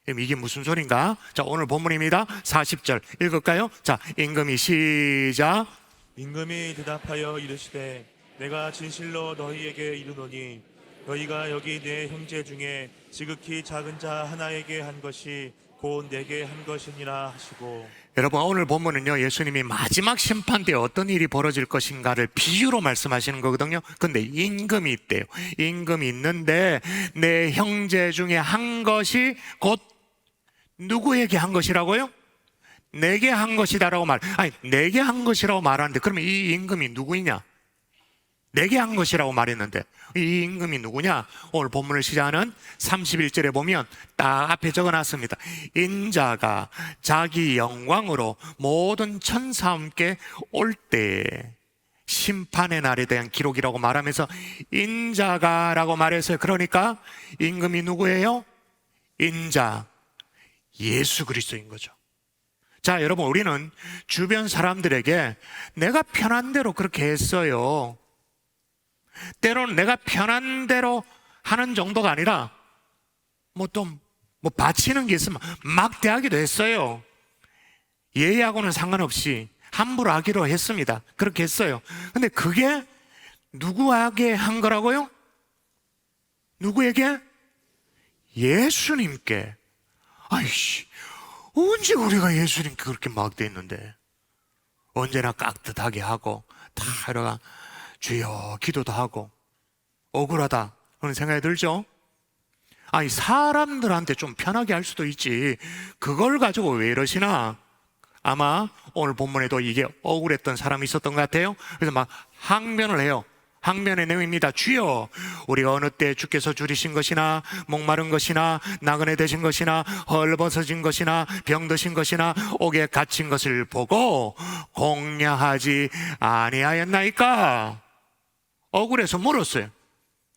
그럼 이게 무슨 소린가? 자, 오늘 본문입니다. 40절 읽을까요? 자, 임금이 시작. 임금이 대답하여 이르시되 내가 진실로 너희에게 이르노니 너희가 여기 내 형제 중에 지극히 작은 자 하나에게 한 것이 곧 내게 한 것이니라 하시고. 여러분, 오늘 본문은요, 예수님이 마지막 심판 때 어떤 일이 벌어질 것인가를 비유로 말씀하시는 거거든요. 근데 임금이 있대요. 임금이 있는데 내 형제 중에 한 것이 곧 누구에게 한 것이라고요? 내게 한 것이다라고 내게 한 것이라고 말하는데 그러면 이 임금이 누구이냐? 내게 한 것이라고 말했는데 이 임금이 누구냐? 오늘 본문을 시작하는 31절에 보면 딱 앞에 적어놨습니다. 인자가 자기 영광으로 모든 천사와 함께 올 때에 심판의 날에 대한 기록이라고 말하면서 인자가 라고 말했어요. 그러니까 임금이 누구예요? 인자 예수 그리스도인 거죠. 자, 여러분, 우리는 주변 사람들에게 내가 편한 대로 그렇게 했어요. 때로는 내가 편한 대로 하는 정도가 아니라 뭐 바치는 게 있으면 막 대하기도 했어요. 예의하고는 상관없이 함부로 하기로 했습니다. 그렇게 했어요. 근데 그게 누구에게 한 거라고요? 누구에게? 예수님께. 아이씨, 언제 우리가 예수님께 그렇게 막 대했는데 언제나 깍듯하게 하고 다 이러가 주여 기도도 하고 억울하다 그런 생각이 들죠? 아니, 사람들한테 좀 편하게 할 수도 있지 그걸 가지고 왜 이러시나? 아마 오늘 본문에도 이게 억울했던 사람이 있었던 것 같아요. 그래서 막 항변을 해요. 항변의 내용입니다. 주여, 우리가 어느 때 주께서 줄이신 것이나 목마른 것이나 나그네 되신 것이나 헐벗어진 것이나 병드신 것이나 옥에 갇힌 것을 보고 공양하지 아니하였나이까? 억울해서 물었어요.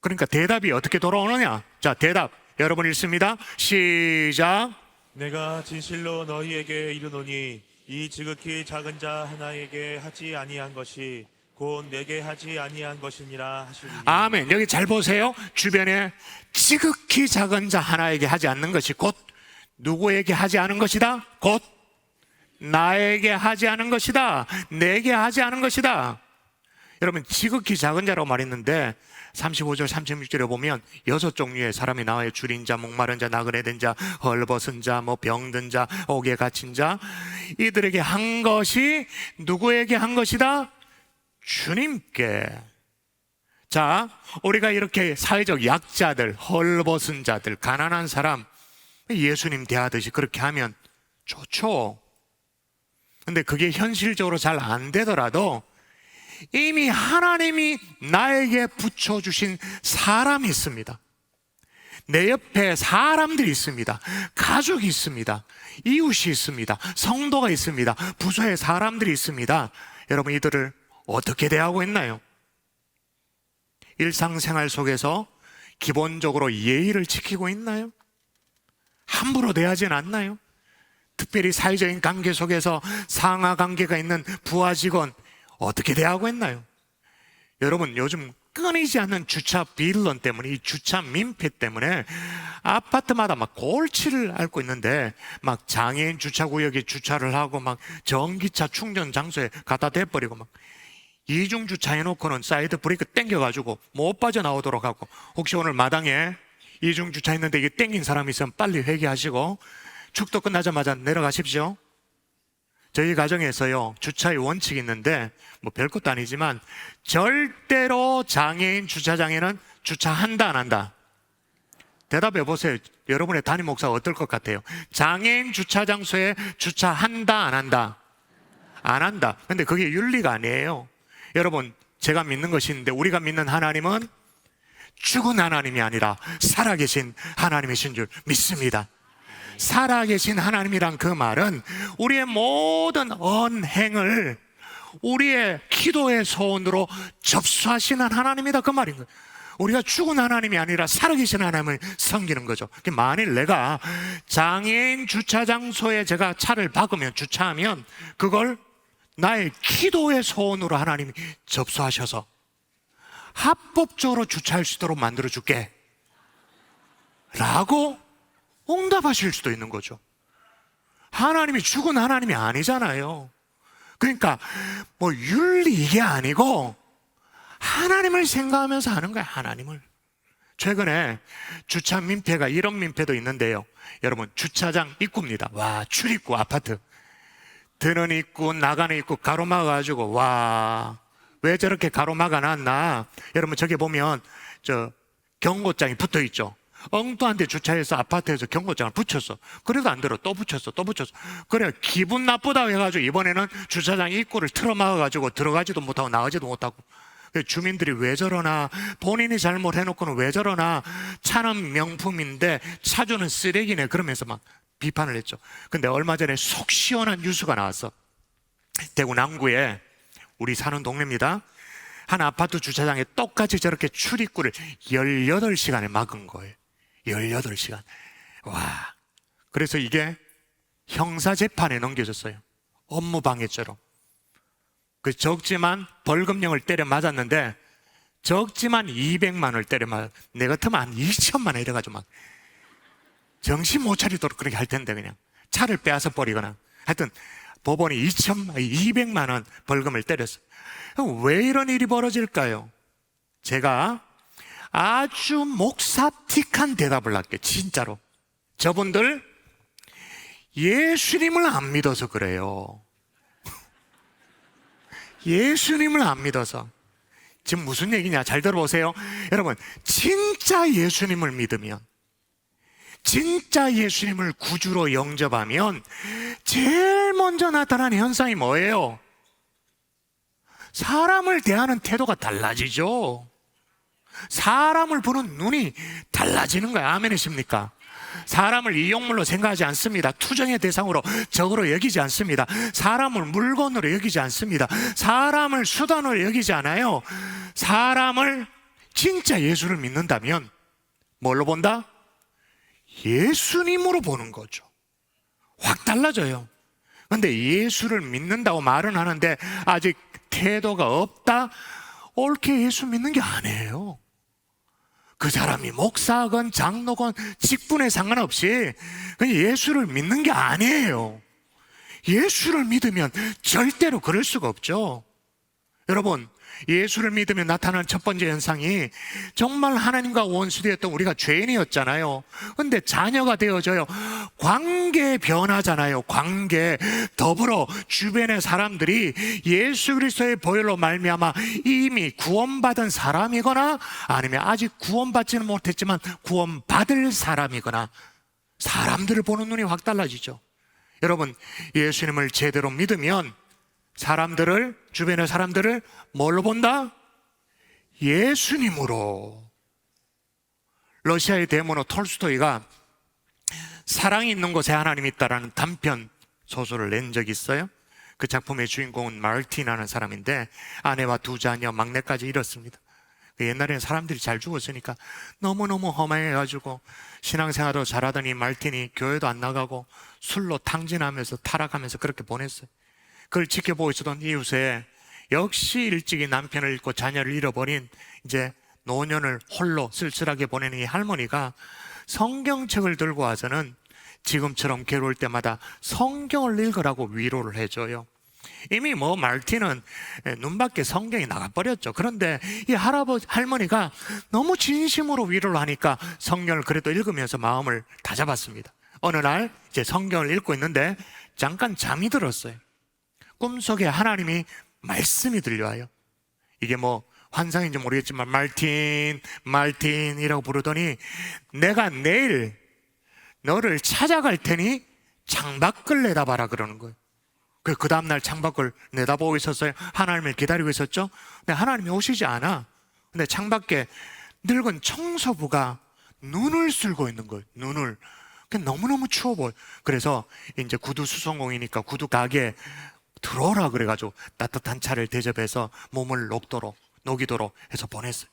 그러니까 대답이 어떻게 돌아오느냐? 자, 대답 여러분 읽습니다. 시작. 내가 진실로 너희에게 이르노니 이 지극히 작은 자 하나에게 하지 아니한 것이 곧 내게 하지 아니한 것이니라 하시니. 아멘. 여기 잘 보세요. 주변에 지극히 작은 자 하나에게 하지 않는 것이 곧 누구에게 하지 않은 것이다? 곧 나에게 하지 않은 것이다. 내게 하지 않은 것이다. 여러분, 지극히 작은 자라고 말했는데 35절 36절에 보면 6종류의 사람이 나와요. 줄인 자, 목마른 자, 나그네 된 자, 헐벗은 자, 병든 자, 옥에 갇힌 자. 이들에게 한 것이 누구에게 한 것이다? 주님께. 자, 우리가 이렇게 사회적 약자들, 헐벗은 자들, 가난한 사람 예수님 대하듯이 그렇게 하면 좋죠. 근데 그게 현실적으로 잘 안 되더라도 이미 하나님이 나에게 붙여주신 사람이 있습니다. 내 옆에 사람들이 있습니다. 가족이 있습니다. 이웃이 있습니다. 성도가 있습니다. 부서에 사람들이 있습니다. 여러분, 이들을 어떻게 대하고 있나요? 일상생활 속에서 기본적으로 예의를 지키고 있나요? 함부로 대하진 않나요? 특별히 사회적인 관계 속에서 상하 관계가 있는 부하 직원 어떻게 대하고 있나요? 여러분, 요즘 끊이지 않는 주차 빌런 때문에, 이 주차 민폐 때문에 아파트마다 막 골치를 앓고 있는데, 막 장애인 주차구역에 주차를 하고 막 전기차 충전 장소에 갖다 대버리고 막 이중 주차 해놓고는 사이드 브레이크 땡겨가지고 못 빠져나오도록 하고, 혹시 오늘 마당에 이중 주차 했는데 이게 땡긴 사람이 있으면 빨리 회개하시고 축도 끝나자마자 내려가십시오. 저희 가정에서요, 주차의 원칙이 있는데 뭐 별것도 아니지만 절대로 장애인 주차장에는 주차한다 안 한다? 대답해 보세요. 여러분의 담임 목사 어떨 것 같아요? 장애인 주차 장소에 주차한다 안 한다? 안 한다. 근데 그게 윤리가 아니에요. 여러분, 제가 믿는 것이 있는데, 우리가 믿는 하나님은 죽은 하나님이 아니라 살아계신 하나님이신 줄 믿습니다. 살아계신 하나님이란 그 말은 우리의 모든 언행을 우리의 기도의 소원으로 접수하시는 하나님이다, 그 말인 거예요. 우리가 죽은 하나님이 아니라 살아계신 하나님을 섬기는 거죠. 만일 내가 장애인 주차 장소에 제가 차를 박으면, 주차하면 그걸 나의 기도의 소원으로 하나님이 접수하셔서 합법적으로 주차할 수 있도록 만들어줄게 라고 응답하실 수도 있는 거죠. 하나님이 죽은 하나님이 아니잖아요. 그러니까 뭐 윤리 이게 아니고 하나님을 생각하면서 하는 거야, 하나님을. 최근에 주차 민폐가 이런 민폐도 있는데요. 여러분, 주차장 입구입니다. 와, 출입구 아파트. 드는 입구, 나가는 입구 가로막아가지고, 와, 왜 저렇게 가로막아 놨나? 여러분, 저기 보면 저 경고장이 붙어 있죠. 엉뚱한 데 주차해서 아파트에서 경고장을 붙였어. 그래도 안 들어. 또 붙였어. 또 붙였어. 그래, 기분 나쁘다고 해가지고 이번에는 주차장 입구를 틀어막아가지고 들어가지도 못하고 나가지도 못하고. 주민들이 왜 저러나, 본인이 잘못해놓고는 왜 저러나, 차는 명품인데 차주는 쓰레기네, 그러면서 막 비판을 했죠. 근데 얼마 전에 속 시원한 뉴스가 나왔어. 대구 남구에, 우리 사는 동네입니다, 한 아파트 주차장에 똑같이 저렇게 출입구를 18시간을 막은 거예요. 18시간. 와. 그래서 이게 형사재판에 넘겨졌어요. 업무방해죄로. 그 적지만 벌금형을 때려 맞았는데, 적지만 200만 원을 때려 맞았. 내 같으면 한 2천만 원 이래가지고 막 정신 못 차리도록 그렇게 할 텐데, 그냥 차를 빼앗아 버리거나. 하여튼 법원이 200만 원 벌금을 때렸어. 왜 이런 일이 벌어질까요? 제가 아주 목사틱한 대답을 할게요. 진짜로. 저분들 예수님을 안 믿어서 그래요. 예수님을 안 믿어서. 지금 무슨 얘기냐? 잘 들어보세요. 여러분, 진짜 예수님을 믿으면, 진짜 예수님을 구주로 영접하면 제일 먼저 나타나는 현상이 뭐예요? 사람을 대하는 태도가 달라지죠. 사람을 보는 눈이 달라지는 거예요. 아멘이십니까? 사람을 이용물로 생각하지 않습니다. 투정의 대상으로, 적으로 여기지 않습니다. 사람을 물건으로 여기지 않습니다. 사람을 수단으로 여기지 않아요. 사람을 진짜 예수를 믿는다면 뭘로 본다? 예수님으로 보는 거죠. 확 달라져요. 그런데 예수를 믿는다고 말은 하는데 아직 태도가 없다? 옳게 예수 믿는 게 아니에요. 그 사람이 목사건 장로건 직분에 상관없이 그냥 예수를 믿는 게 아니에요. 예수를 믿으면 절대로 그럴 수가 없죠. 여러분, 예수를 믿으면 나타나는 첫 번째 현상이, 정말 하나님과 원수되었던 우리가 죄인이었잖아요. 근데 자녀가 되어져요. 관계 변하잖아요. 관계. 더불어 주변의 사람들이 예수 그리스도의 보혈로 말미암아 이미 구원받은 사람이거나, 아니면 아직 구원받지는 못했지만 구원받을 사람이거나, 사람들을 보는 눈이 확 달라지죠. 여러분, 예수님을 제대로 믿으면 사람들을, 주변의 사람들을 뭘로 본다? 예수님으로. 러시아의 대문호 톨스토이가 사랑이 있는 곳에 하나님이 있다라는 단편 소설을 낸 적이 있어요. 그 작품의 주인공은 마르틴이라는 사람인데 아내와 두 자녀, 막내까지 잃었습니다. 옛날에는 사람들이 잘 죽었으니까 너무너무 허망해가지고 신앙생활도 잘하더니 말틴이 교회도 안 나가고 술로 탕진하면서 타락하면서 그렇게 보냈어요. 그걸 지켜보고 있었던 이웃에 역시 일찍이 남편을 잃고 자녀를 잃어버린 이제 노년을 홀로 쓸쓸하게 보내는 이 할머니가 성경책을 들고 와서는 지금처럼 괴로울 때마다 성경을 읽으라고 위로를 해줘요. 이미 뭐 말틴은 눈밖에 성경이 나가버렸죠. 그런데 이 할머니가 너무 진심으로 위로를 하니까 성경을 그래도 읽으면서 마음을 다잡았습니다. 어느 날 이제 성경을 읽고 있는데 잠깐 잠이 들었어요. 꿈속에 하나님이 말씀이 들려와요. 이게 뭐 환상인지 모르겠지만 말틴이라고 부르더니 내가 내일 너를 찾아갈 테니 창밖을 내다봐라 그러는 거예요. 그 다음날 창밖을 내다보고 있었어요. 하나님을 기다리고 있었죠. 근데 하나님이 오시지 않아. 근데 창밖에 늙은 청소부가 눈을 쓸고 있는 거예요. 눈을. 너무너무 추워 보여. 그래서 이제 구두 수송공이니까 구두 가게에 들어오라 그래가지고 따뜻한 차를 대접해서 몸을 녹이도록 해서 보냈어요.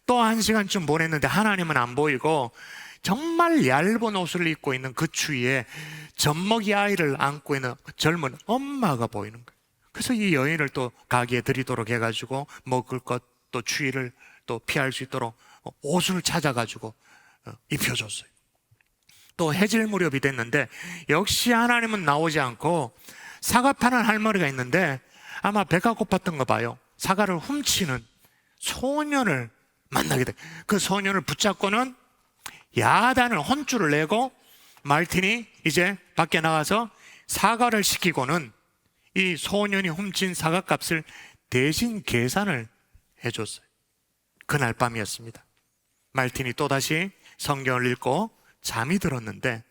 또 1시간쯤 보냈는데 하나님은 안 보이고 정말 얇은 옷을 입고 있는 그 추위에 젖먹이 아이를 안고 있는 젊은 엄마가 보이는 거예요. 그래서 이 여인을 또 가게에 들이도록 해가지고 먹을 것 또 추위를 또 피할 수 있도록 옷을 찾아가지고 입혀줬어요. 또 해질 무렵이 됐는데 역시 하나님은 나오지 않고 사과 파는 할머니가 있는데 아마 배가 고팠던 거 봐요. 사과를 훔치는 소년을 만나게 돼. 그 소년을 붙잡고는 야단을 혼쭐을 내고 말틴이 이제 밖에 나가서 사과를 시키고는 이 소년이 훔친 사과값을 대신 계산을 해줬어요. 그날 밤이었습니다. 말틴이 또다시 성경을 읽고 잠이 들었는데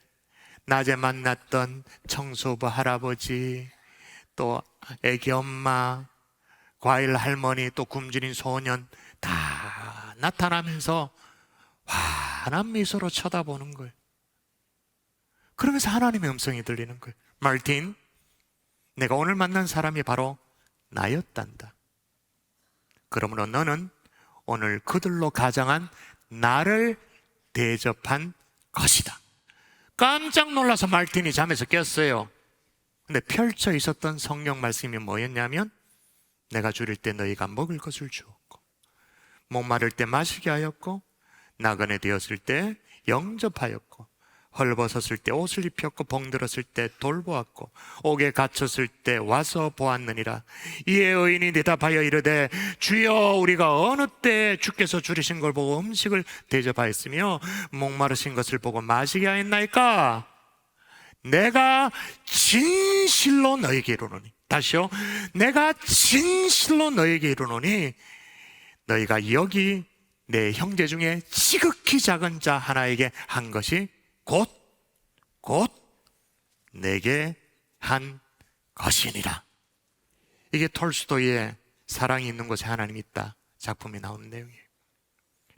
낮에 만났던 청소부 할아버지, 또 애기 엄마, 과일 할머니, 또 굶주린 소년 다 나타나면서 환한 미소로 쳐다보는 거예요. 그러면서 하나님의 음성이 들리는 거예요. 말틴, 내가 오늘 만난 사람이 바로 나였단다. 그러므로 너는 오늘 그들로 가장한 나를 대접한 것이다. 깜짝 놀라서 말틴이 잠에서 깼어요. 근데 펼쳐 있었던 성경 말씀이 뭐였냐면 내가 줄일 때 너희가 먹을 것을 주었고 목마를 때 마시게 하였고 나그네 되었을 때 영접하였고 헐벗었을 때 옷을 입혔고 병들었을 때 돌보았고 옥에 갇혔을 때 와서 보았느니라. 이에 의인이 대답하여 이르되 주여 우리가 어느 때 주께서 줄이신 걸 보고 음식을 대접하였으며 목마르신 것을 보고 마시게 하였나이까. 내가 진실로 너에게 이르노니, 다시요, 내가 진실로 너에게 이르노니 너희가 여기 내 형제 중에 지극히 작은 자 하나에게 한 것이 곧 내게 한 것이니라. 이게 톨스토이의 사랑이 있는 곳에 하나님이 있다 작품이 나오는 내용이에요.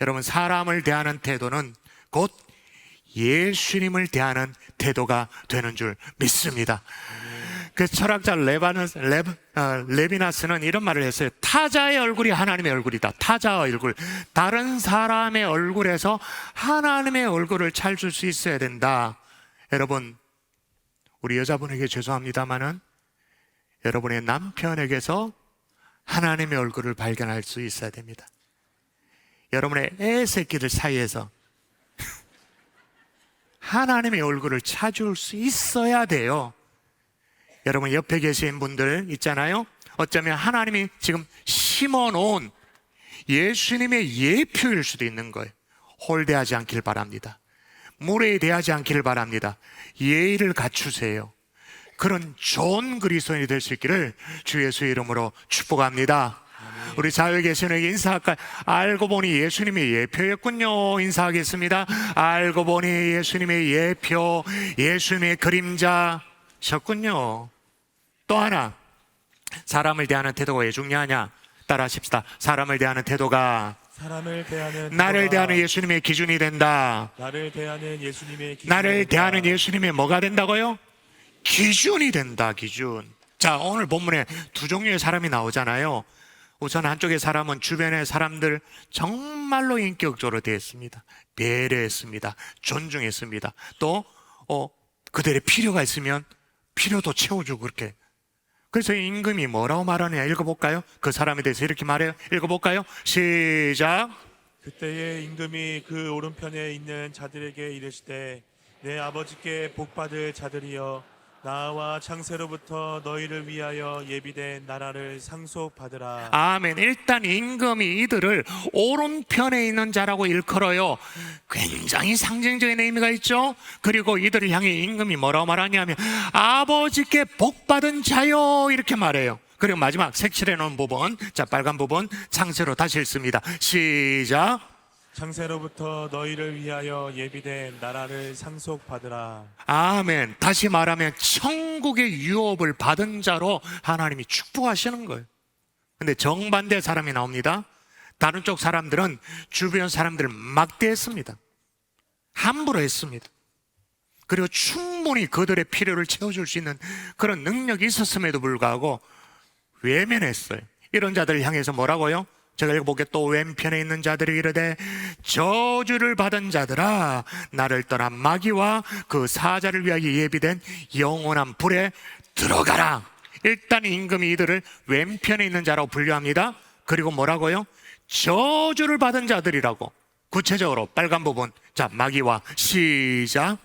여러분, 사람을 대하는 태도는 곧 예수님을 대하는 태도가 되는 줄 믿습니다. 그 철학자 레비나스는 이런 말을 했어요. 타자의 얼굴이 하나님의 얼굴이다. 타자의 얼굴, 다른 사람의 얼굴에서 하나님의 얼굴을 찾을 수 있어야 된다. 여러분, 우리 여자분에게 죄송합니다마는 여러분의 남편에게서 하나님의 얼굴을 발견할 수 있어야 됩니다. 여러분의 애새끼들 사이에서 하나님의 얼굴을 찾을 수 있어야 돼요. 여러분, 옆에 계신 분들 있잖아요. 어쩌면 하나님이 지금 심어놓은 예수님의 예표일 수도 있는 거예요. 홀대하지 않길 바랍니다. 무례대하지 않기를 바랍니다. 예의를 갖추세요. 그런 좋은 그리스도인이 될 수 있기를 주 예수의 이름으로 축복합니다. 우리 자유에 계시는 인사할까요? 알고 보니 예수님의 예표였군요. 인사하겠습니다. 알고 보니 예수님의 예표, 예수님의 그림자셨군요. 또 하나, 사람을 대하는 태도가 왜 중요하냐? 따라하십시다. 사람을 대하는 태도가 나를 대하는 예수님의 기준이 된다. 나를 대하는 예수님의 뭐가 된다고요? 기준이 된다. 기준. 자, 오늘 본문에 두 종류의 사람이 나오잖아요. 우선 한쪽의 사람은 주변의 사람들 정말로 인격적으로 대했습니다. 배려했습니다. 존중했습니다. 또 그들의 필요가 있으면 필요도 채워주고 그렇게. 그래서 임금이 뭐라고 말하느냐 읽어볼까요? 그 사람에 대해서 이렇게 말해요. 읽어볼까요? 시작. 그때에 임금이 그 오른편에 있는 자들에게 이르시되 내 아버지께 복받을 자들이여 나와 창세로부터 너희를 위하여 예비된 나라를 상속받으라. 아멘. 일단 임금이 이들을 오른편에 있는 자라고 일컬어요. 굉장히 상징적인 의미가 있죠. 그리고 이들을 향해 임금이 뭐라고 말하냐면 아버지께 복받은 자요 이렇게 말해요. 그리고 마지막 색칠해 놓은 부분, 자 빨간 부분 창세로 다시 읽습니다. 시작. 창세로부터 너희를 위하여 예비된 나라를 상속받으라. 아멘. 다시 말하면 천국의 유업을 받은 자로 하나님이 축복하시는 거예요. 근데 정반대 사람이 나옵니다. 다른 쪽 사람들은 주변 사람들을 막대했습니다. 함부로 했습니다. 그리고 충분히 그들의 필요를 채워줄 수 있는 그런 능력이 있었음에도 불구하고 외면했어요. 이런 자들을 향해서 뭐라고요? 제가 읽어볼게요. 또 왼편에 있는 자들이 이르되 저주를 받은 자들아 나를 떠나 마귀와 그 사자를 위하여 예비된 영원한 불에 들어가라. 일단 임금이 이들을 왼편에 있는 자라고 분류합니다. 그리고 뭐라고요? 저주를 받은 자들이라고. 구체적으로 빨간 부분, 자 마귀와 시작.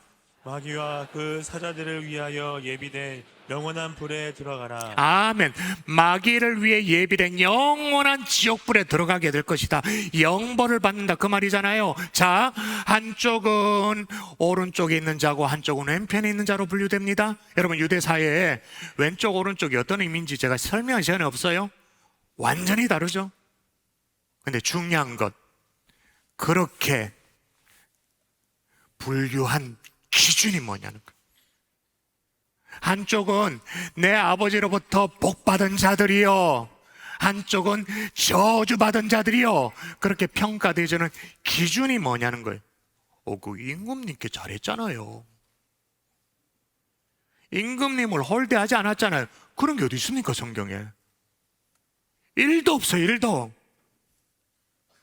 마귀와 그 사자들을 위하여 예비된 영원한 불에 들어가라. 아멘. 마귀를 위해 예비된 영원한 지옥불에 들어가게 될 것이다. 영벌을 받는다 그 말이잖아요. 자, 한쪽은 오른쪽에 있는 자고 한쪽은 왼편에 있는 자로 분류됩니다. 여러분 유대 사회에 왼쪽 오른쪽이 어떤 의미인지 제가 설명할 시간이 없어요. 완전히 다르죠. 근데 중요한 것, 그렇게 분류한 기준이 뭐냐는 거예요. 한쪽은 내 아버지로부터 복받은 자들이요, 한쪽은 저주받은 자들이요, 그렇게 평가되어지는 기준이 뭐냐는 거예요. 그 임금님께 잘했잖아요. 임금님을 홀대하지 않았잖아요. 그런 게 어디 있습니까 성경에? 1도 없어요. 1도.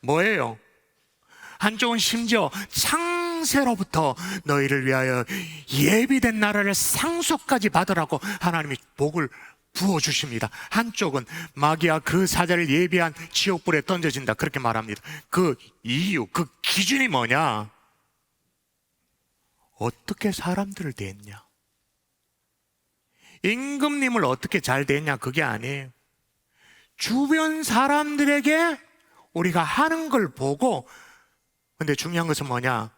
뭐예요? 한쪽은 심지어 창세로부터 너희를 위하여 예비된 나라를 상속까지 받으라고 하나님이 복을 부어주십니다. 한쪽은 마귀와 그 사자를 예비한 지옥불에 던져진다 그렇게 말합니다. 그 이유, 그 기준이 뭐냐? 어떻게 사람들을 대했냐? 임금님을 어떻게 잘 대했냐 그게 아니에요. 주변 사람들에게 우리가 하는 걸 보고, 근데 중요한 것은 뭐냐?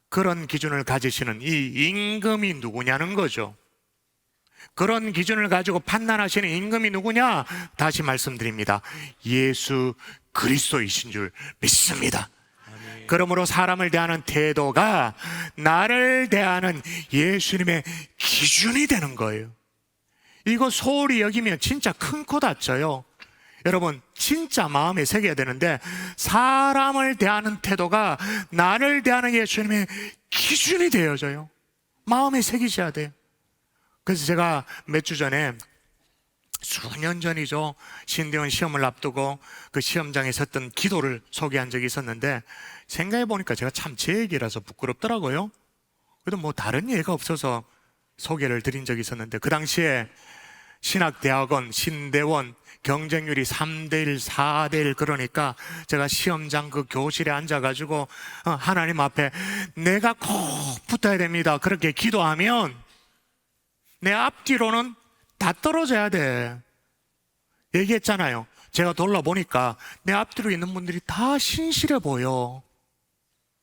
그런 기준을 가지시는 이 임금이 누구냐는 거죠. 그런 기준을 가지고 판단하시는 임금이 누구냐? 다시 말씀드립니다. 예수 그리스도이신 줄 믿습니다. 그러므로 사람을 대하는 태도가 나를 대하는 예수님의 기준이 되는 거예요. 이거 소홀히 여기면 진짜 큰 코 다쳐요. 여러분 진짜 마음에 새겨야 되는데, 사람을 대하는 태도가 나를 대하는 예수님의 기준이 되어져요. 마음에 새기셔야 돼요. 그래서 제가 몇 주 전에, 수년 전이죠, 신대원 시험을 앞두고 그 시험장에 섰던 기도를 소개한 적이 있었는데, 생각해 보니까 제가 참 제 얘기라서 부끄럽더라고요. 그래도 뭐 다른 예가 없어서 소개를 드린 적이 있었는데, 그 당시에 신학대학원 신대원 경쟁률이 3대1, 4대1, 그러니까 제가 시험장 그 교실에 앉아가지고 하나님 앞에 내가 꼭 붙어야 됩니다 그렇게 기도하면 내 앞뒤로는 다 떨어져야 돼. 얘기했잖아요. 제가 돌아보니까 내 앞뒤로 있는 분들이 다 신실해 보여.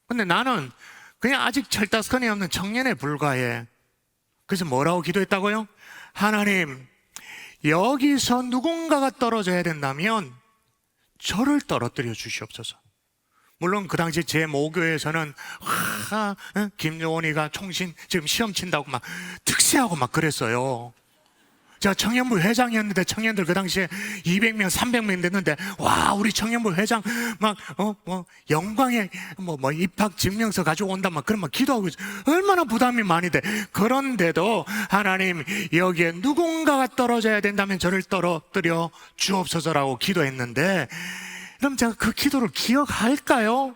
근데 나는 그냥 아직 철다스건이 없는 청년에 불과해. 그래서 뭐라고 기도했다고요? 하나님, 여기서 누군가가 떨어져야 된다면 저를 떨어뜨려 주시옵소서. 물론 그 당시 제 모교에서는 김정원이가 총신 지금 시험 친다고 막 특세하고 막 그랬어요. 제가 청년부 회장이었는데 청년들 그 당시에 200명, 300명 됐는데 와 우리 청년부 회장 막 영광의 입학 증명서 가지고 온다 막 그런 막 기도하고 얼마나 부담이 많이 돼. 그런데도 하나님 여기에 누군가가 떨어져야 된다면 저를 떨어뜨려 주옵소서라고 기도했는데 그럼 제가 그 기도를 기억할까요?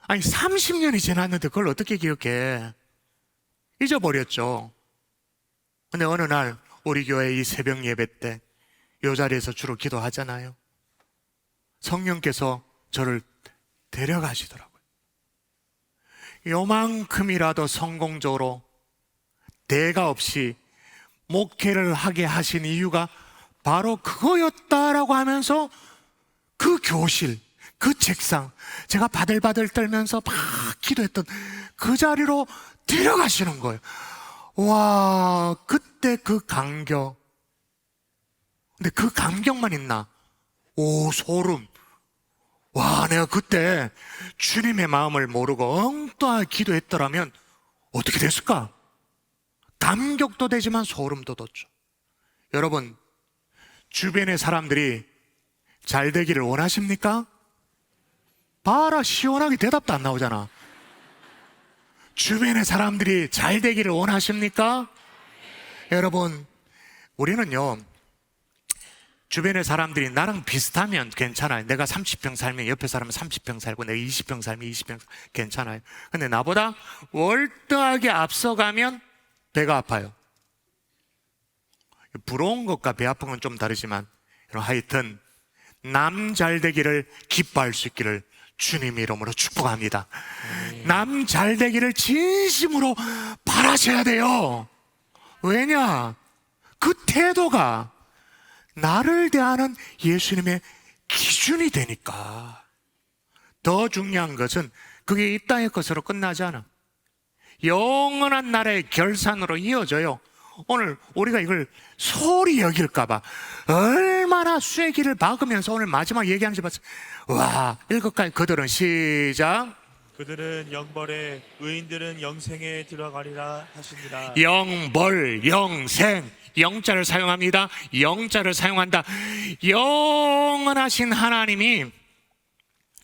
아니 30년이 지났는데 그걸 어떻게 기억해? 잊어버렸죠. 근데 어느 날 우리 교회 이 새벽 예배 때 이 자리에서 주로 기도하잖아요. 성령께서 저를 데려가시더라고요. 요만큼이라도 성공적으로 대가 없이 목회를 하게 하신 이유가 바로 그거였다라고 하면서 그 교실, 그 책상, 제가 바들바들 떨면서 막 기도했던 그 자리로 데려가시는 거예요. 와, 그때 그 감격. 근데 그 감격만 있나? 오, 소름. 와, 내가 그때 주님의 마음을 모르고 엉뚱하게 기도했더라면 어떻게 됐을까? 감격도 되지만 소름도 돋죠. 여러분, 주변의 사람들이 잘 되기를 원하십니까? 봐라, 시원하게 대답도 안 나오잖아. 주변의 사람들이 잘 되기를 원하십니까? 여러분, 우리는요, 주변의 사람들이 나랑 비슷하면 괜찮아요. 내가 30평 살면 옆에 사람은 30평 살고 내가 20평 살면 20평 괜찮아요. 근데 나보다 월등하게 앞서가면 배가 아파요. 부러운 것과 배 아픈 건 좀 다르지만 하여튼 남 잘 되기를 기뻐할 수 있기를 주님 이름으로 축복합니다. 남 잘 되기를 진심으로 바라셔야 돼요. 왜냐? 그 태도가 나를 대하는 예수님의 기준이 되니까. 더 중요한 것은 그게 이 땅의 것으로 끝나지 않아. 영원한 나라의 결산으로 이어져요. 오늘 우리가 이걸 소홀히 여길까봐 얼마나 쐐기를 박으면서 오늘 마지막 얘기하는지 봤어요. 와, 읽을까요? 그들은 시작. 그들은 영벌에 의인들은 영생에 들어가리라 하시니라. 영벌, 영생, 영자를 사용합니다. 영자를 사용한다. 영원하신 하나님이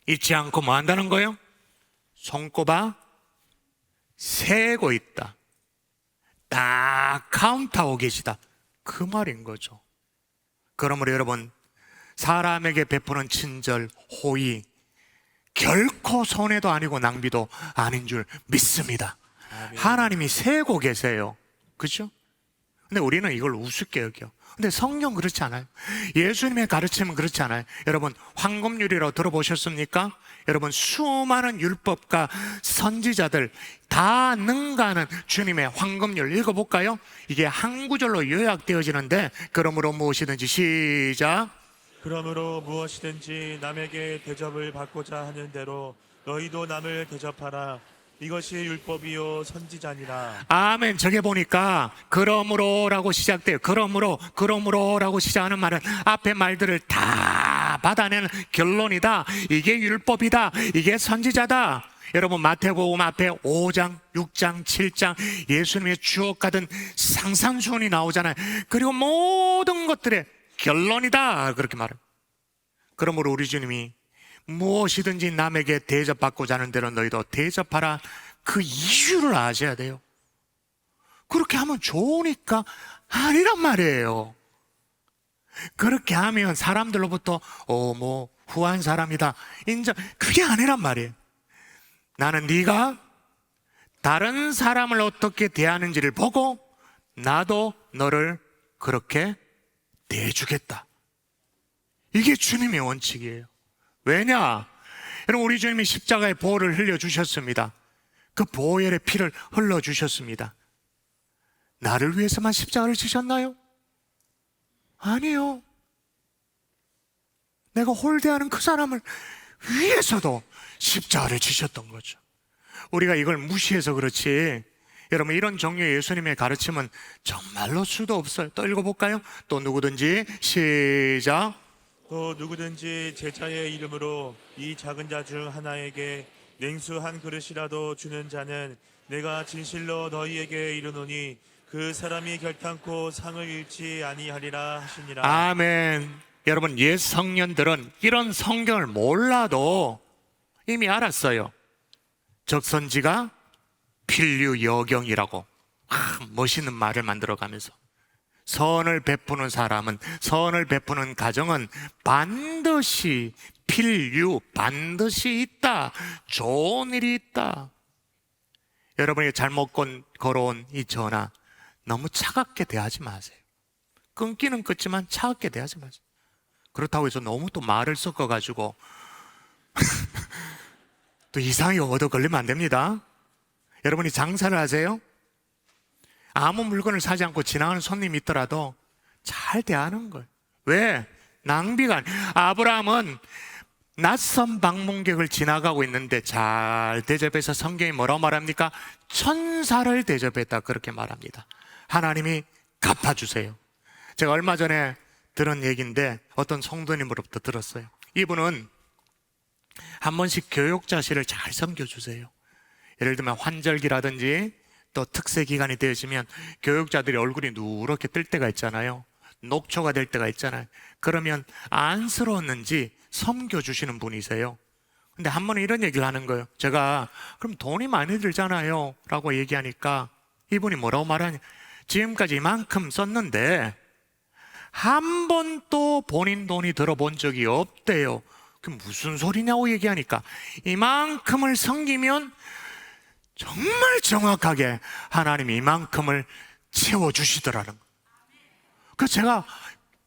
잊지 않고 뭐 한다는 거예요? 손꼽아 세고 있다. 딱 카운트하고 계시다. 그 말인 거죠. 그러므로 여러분, 사람에게 베푸는 친절, 호의 결코 손해도 아니고 낭비도 아닌 줄 믿습니다. 하나님이 세고 계세요. 그렇죠? 근데 우리는 이걸 우습게 여겨. 근데 성경 그렇지 않아요. 예수님의 가르침은 그렇지 않아요. 여러분, 황금률이라고 들어보셨습니까? 여러분, 수많은 율법가 선지자들 다 능가하는 주님의 황금률 읽어볼까요? 이게 한 구절로 요약되어지는데, 그러므로 무엇이든지 시작. 그러므로 무엇이든지 남에게 대접을 받고자 하는 대로 너희도 남을 대접하라. 이것이 율법이요 선지자니라. 아멘. 저게 보니까 그러므로라고 시작돼요. 그러므로라고 시작하는 말은 앞에 말들을 다 받아내는 결론이다. 이게 율법이다. 이게 선지자다. 여러분, 마태복음 앞에 5장, 6장, 7장 예수님의 주옥 가든 상상수훈이 나오잖아요. 그리고 모든 것들의 결론이다. 그렇게 말해요. 그러므로 우리 주님이 무엇이든지 남에게 대접받고자 하는 대로 너희도 대접하라. 그 이유를 아셔야 돼요. 그렇게 하면 좋으니까 아니란 말이에요. 그렇게 하면 사람들로부터 후한 사람이다 인정, 그게 아니란 말이에요. 나는 네가 다른 사람을 어떻게 대하는지를 보고 나도 너를 그렇게 대해주겠다. 이게 주님의 원칙이에요. 왜냐? 여러분, 우리 주님이 십자가의 보혈을 흘려주셨습니다. 그 보혈의 피를 흘러주셨습니다. 나를 위해서만 십자가를 지셨나요? 아니요. 내가 홀대하는 그 사람을 위해서도 십자가를 지셨던 거죠. 우리가 이걸 무시해서 그렇지, 여러분, 이런 종류의 예수님의 가르침은 정말로 수도 없어요. 또 읽어볼까요? 또 누구든지 시작. 또 누구든지 제자의 이름으로 이 작은 자 중 하나에게 냉수 한 그릇이라도 주는 자는 내가 진실로 너희에게 이르노니 그 사람이 결탄코 상을 잃지 아니하리라 하시니라. 아멘. 여러분, 옛 성년들은 이런 성경을 몰라도 이미 알았어요. 적선지가 필류 여경이라고 멋있는 말을 만들어가면서 선을 베푸는 사람은, 선을 베푸는 가정은 반드시 필류, 반드시 있다. 좋은 일이 있다. 여러분이 잘못 걸어온 이 전화 너무 차갑게 대하지 마세요. 끊기는 끊지만 차갑게 대하지 마세요. 그렇다고 해서 너무 또 말을 섞어가지고 또 이상하게 얻어 걸리면 안 됩니다. 여러분이 장사를 하세요? 아무 물건을 사지 않고 지나가는 손님이 있더라도 잘 대하는 거예요. 왜? 낭비가 아니에요. 아브라함은 낯선 방문객을 지나가고 있는데 잘 대접해서 성경이 뭐라고 말합니까? 천사를 대접했다, 그렇게 말합니다. 하나님이 갚아주세요. 제가 얼마 전에 들은 얘기인데 어떤 성도님으로부터 들었어요. 이분은 한 번씩 교육자실을 잘 섬겨주세요. 예를 들면 환절기라든지 또 특세 기간이 되어지면 교육자들이 얼굴이 누렇게 뜰 때가 있잖아요. 녹초가 될 때가 있잖아요. 그러면 안쓰러웠는지 섬겨주시는 분이세요. 근데 한 번은 이런 얘기를 하는 거예요. 제가 그럼 돈이 많이 들잖아요 라고 얘기하니까 이분이 뭐라고 말하냐, 지금까지 이만큼 썼는데 한 번도 본인 돈이 들어본 적이 없대요. 그 무슨 소리냐고 얘기하니까 이만큼을 섬기면 정말 정확하게 하나님이 이만큼을 채워주시더라는 거예요. 그래서 제가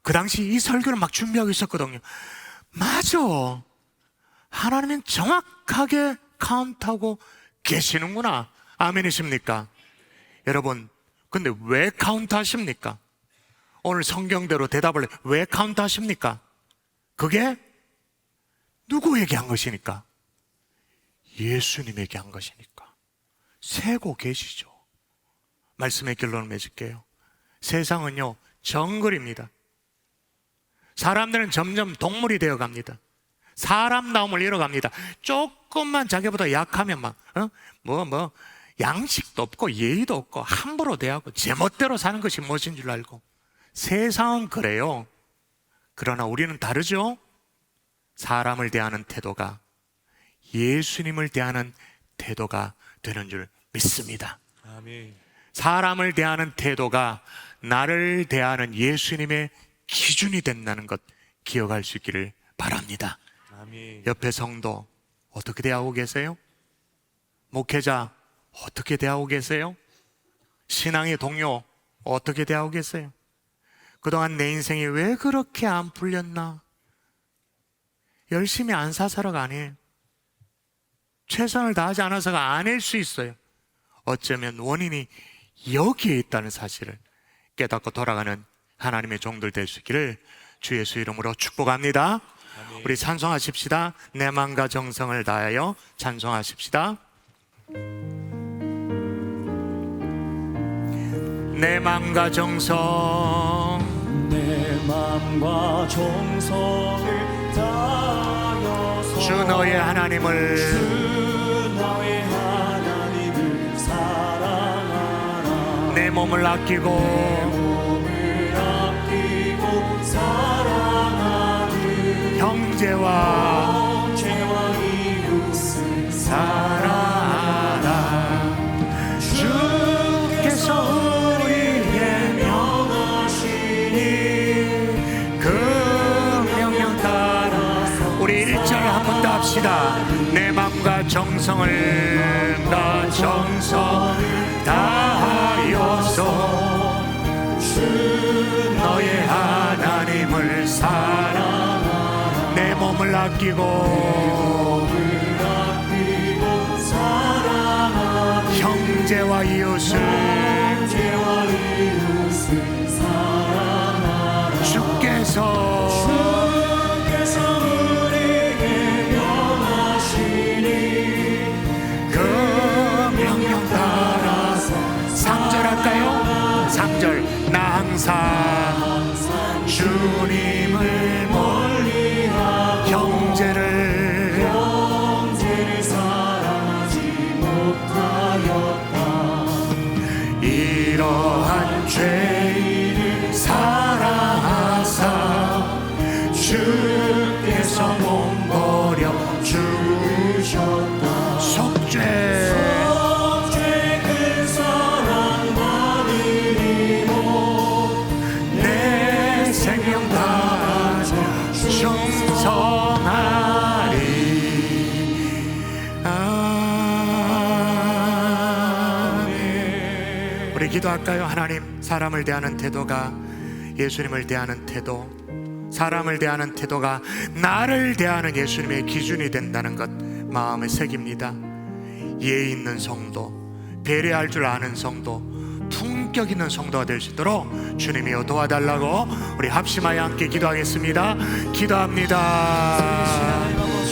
그 당시 이 설교를 막 준비하고 있었거든요. 맞아, 하나님은 정확하게 카운트하고 계시는구나. 아멘이십니까? 여러분, 근데 왜 카운트 하십니까? 오늘 성경대로 대답을 왜 카운트 하십니까? 그게 누구에게 한 것이니까? 예수님에게 한 것이니까. 세고 계시죠. 말씀의 결론을 맺을게요. 세상은요, 정글입니다. 사람들은 점점 동물이 되어 갑니다. 사람다움을 잃어갑니다. 조금만 자기보다 약하면 막 양식도 없고 예의도 없고 함부로 대하고 제멋대로 사는 것이 무엇인 줄 알고. 세상은 그래요. 그러나 우리는 다르죠. 사람을 대하는 태도가 예수님을 대하는 태도가 되는 줄 믿습니다. 아멘. 사람을 대하는 태도가 나를 대하는 예수님의 기준이 된다는 것 기억할 수 있기를 바랍니다. 아멘. 옆에 성도 어떻게 대하고 계세요? 목회자 어떻게 대하고 계세요? 신앙의 동료 어떻게 대하고 계세요? 그동안 내 인생이 왜 그렇게 안 풀렸나? 열심히 안 사서가 아니에요. 최선을 다하지 않아서가 아닐 수 있어요. 어쩌면 원인이 여기에 있다는 사실을 깨닫고 돌아가는 하나님의 종들 될 수 있기를 주 예수 이름으로 축복합니다. 우리 찬송하십시다. 내 마음과 정성을 다하여 찬송하십시다. 내 마음과 정성, 내 마음과 정성을 다하여서 주 너의 하나님을 주 너의 하나님을 사랑하라. 내 몸을 아끼고 몸을 아끼고 사랑하는 형제와 이웃을 사랑하라. 주께서 우리에게 명하시니 그 명령 따라서 우리 1절 한 번 더 합시다. 내 맘과 정성을 다 다하여서 너의 하나님을 사랑하라. 내 몸을 아끼고 사랑하는 형제와 이웃을 사랑하라. 주께서 우리에게 명하시니 그 명령 따라서 3절 할까요? 3절 나 항상 주님을 멀리하고 형제를 사랑하지 못하였다. 이러한 속죄 그 사랑 받으리고 내 생명 다 충성하리. 아멘. 우리 기도할까요? 하나님, 사람을 대하는 태도가 예수님을 대하는 태도, 사람을 대하는 태도가 나를 대하는 예수님의 기준이 된다는 것 마음에 새깁니다. 예의 있는 성도, 배려할 줄 아는 성도, 품격 있는 성도가 될 수 있도록 주님이여 도와달라고 우리 합심하여 함께 기도하겠습니다. 기도합니다.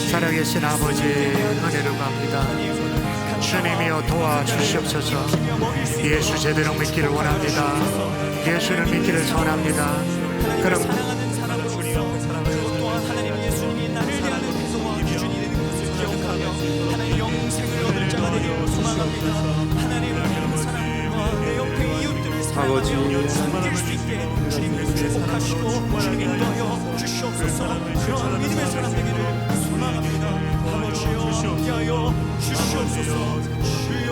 살아계신 아버지, 은혜를 구합니다. 주님이여 도와주시옵소서. 예수 제대로 믿기를 원합니다. 예수를 믿기를 소원합니다. 그럼 사랑하는 사람을 또한 하나님 예수님이 나를 대하는 태도와 기준이 되는 것을 기억하며 하나님 영생을 얻을 자가 되기를 소망합니다. 하나님은 그 사람과 내 옆에 이웃들을 사랑하며 섬길 수 있게 주님을 축복하시고 주님 인도하여 주시옵소서. 그런 믿음의 사람 되기를 소망합니다. 아버지여 함께하여 주시옵소서. 주여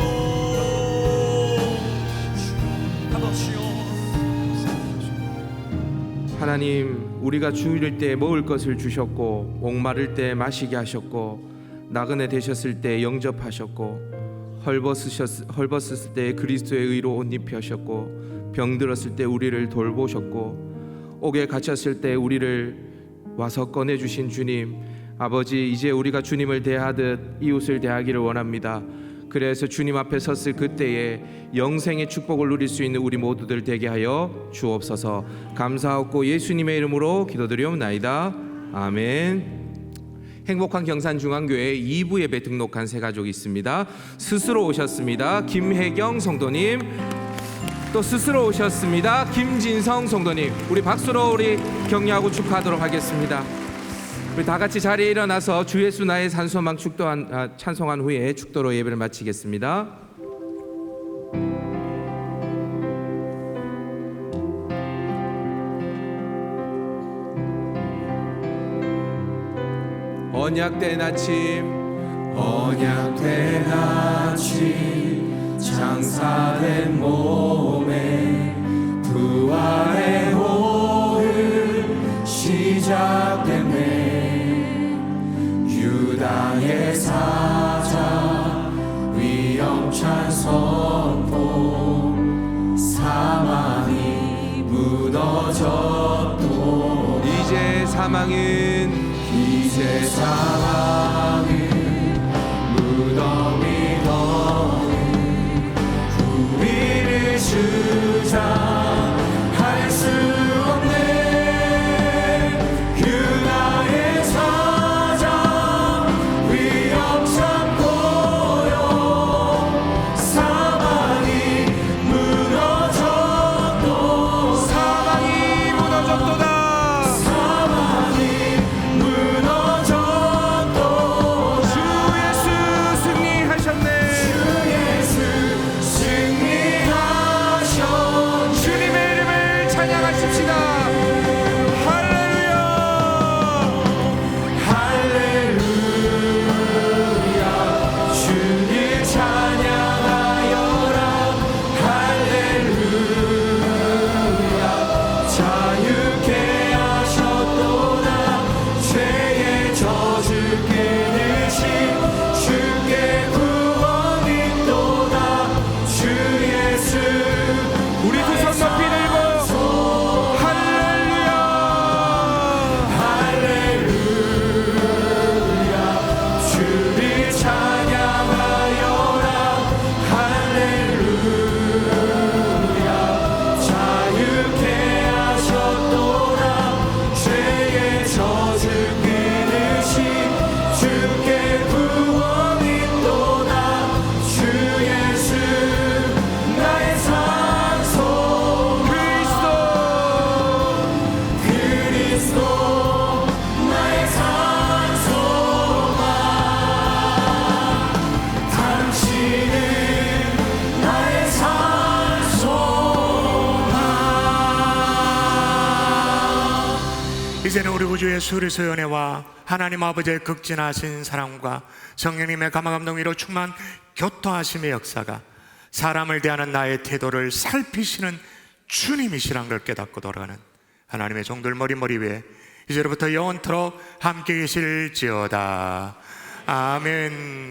아버지여. 하나님, 우리가 주일 때 먹을 것을 주셨고 목마를 때 마시게 하셨고 나그네 되셨을 때 영접하셨고 헐벗었을 때 그리스도의 의로 옷 입히셨고 병들었을 때 우리를 돌보셨고 옥에 갇혔을 때 우리를 와서 꺼내주신 주님, 아버지, 이제 우리가 주님을 대하듯 이웃을 대하기를 원합니다. 그래서 주님 앞에 섰을 그때에 영생의 축복을 누릴 수 있는 우리 모두들 되게 하여 주옵소서. 감사하고 예수님의 이름으로 기도드리옵나이다. 아멘. 행복한 경산중앙교회 2부 예배 등록한 세 가족이 있습니다. 스스로 오셨습니다. 김혜경 성도님, 또 스스로 오셨습니다. 김진성 성도님. 우리 박수로 우리 격려하고 축하하도록 하겠습니다. 우리 다 같이 자리에 일어나서 주 예수 나의 산소망 찬송한 후에 축도로 예배를 마치겠습니다. 언약된 아침, 언약된 아침, 장사된 몸에 부활의 오늘 시작됐네. 유다의 사자 위엄찬 선포, 사망이 무너졌도 이제 사망은 무덤이 너는 우리를 주장할 수 없네. 유다의 사자 위엄찬 고요, 사망이 무너졌도 사망이 무너졌도다. 사망이 무너졌도 이제는 우리 구주 예수 그리스도의 은혜와 하나님 아버지의 극진하신 사랑과 성령님의 감화감동으로 충만 교통하심의 역사가 사람을 대하는 나의 태도를 살피시는 주님이시란 걸 깨닫고 돌아가는 하나님의 종들 머리 위에 이제로부터 영원토록 함께 계실지어다. 아멘.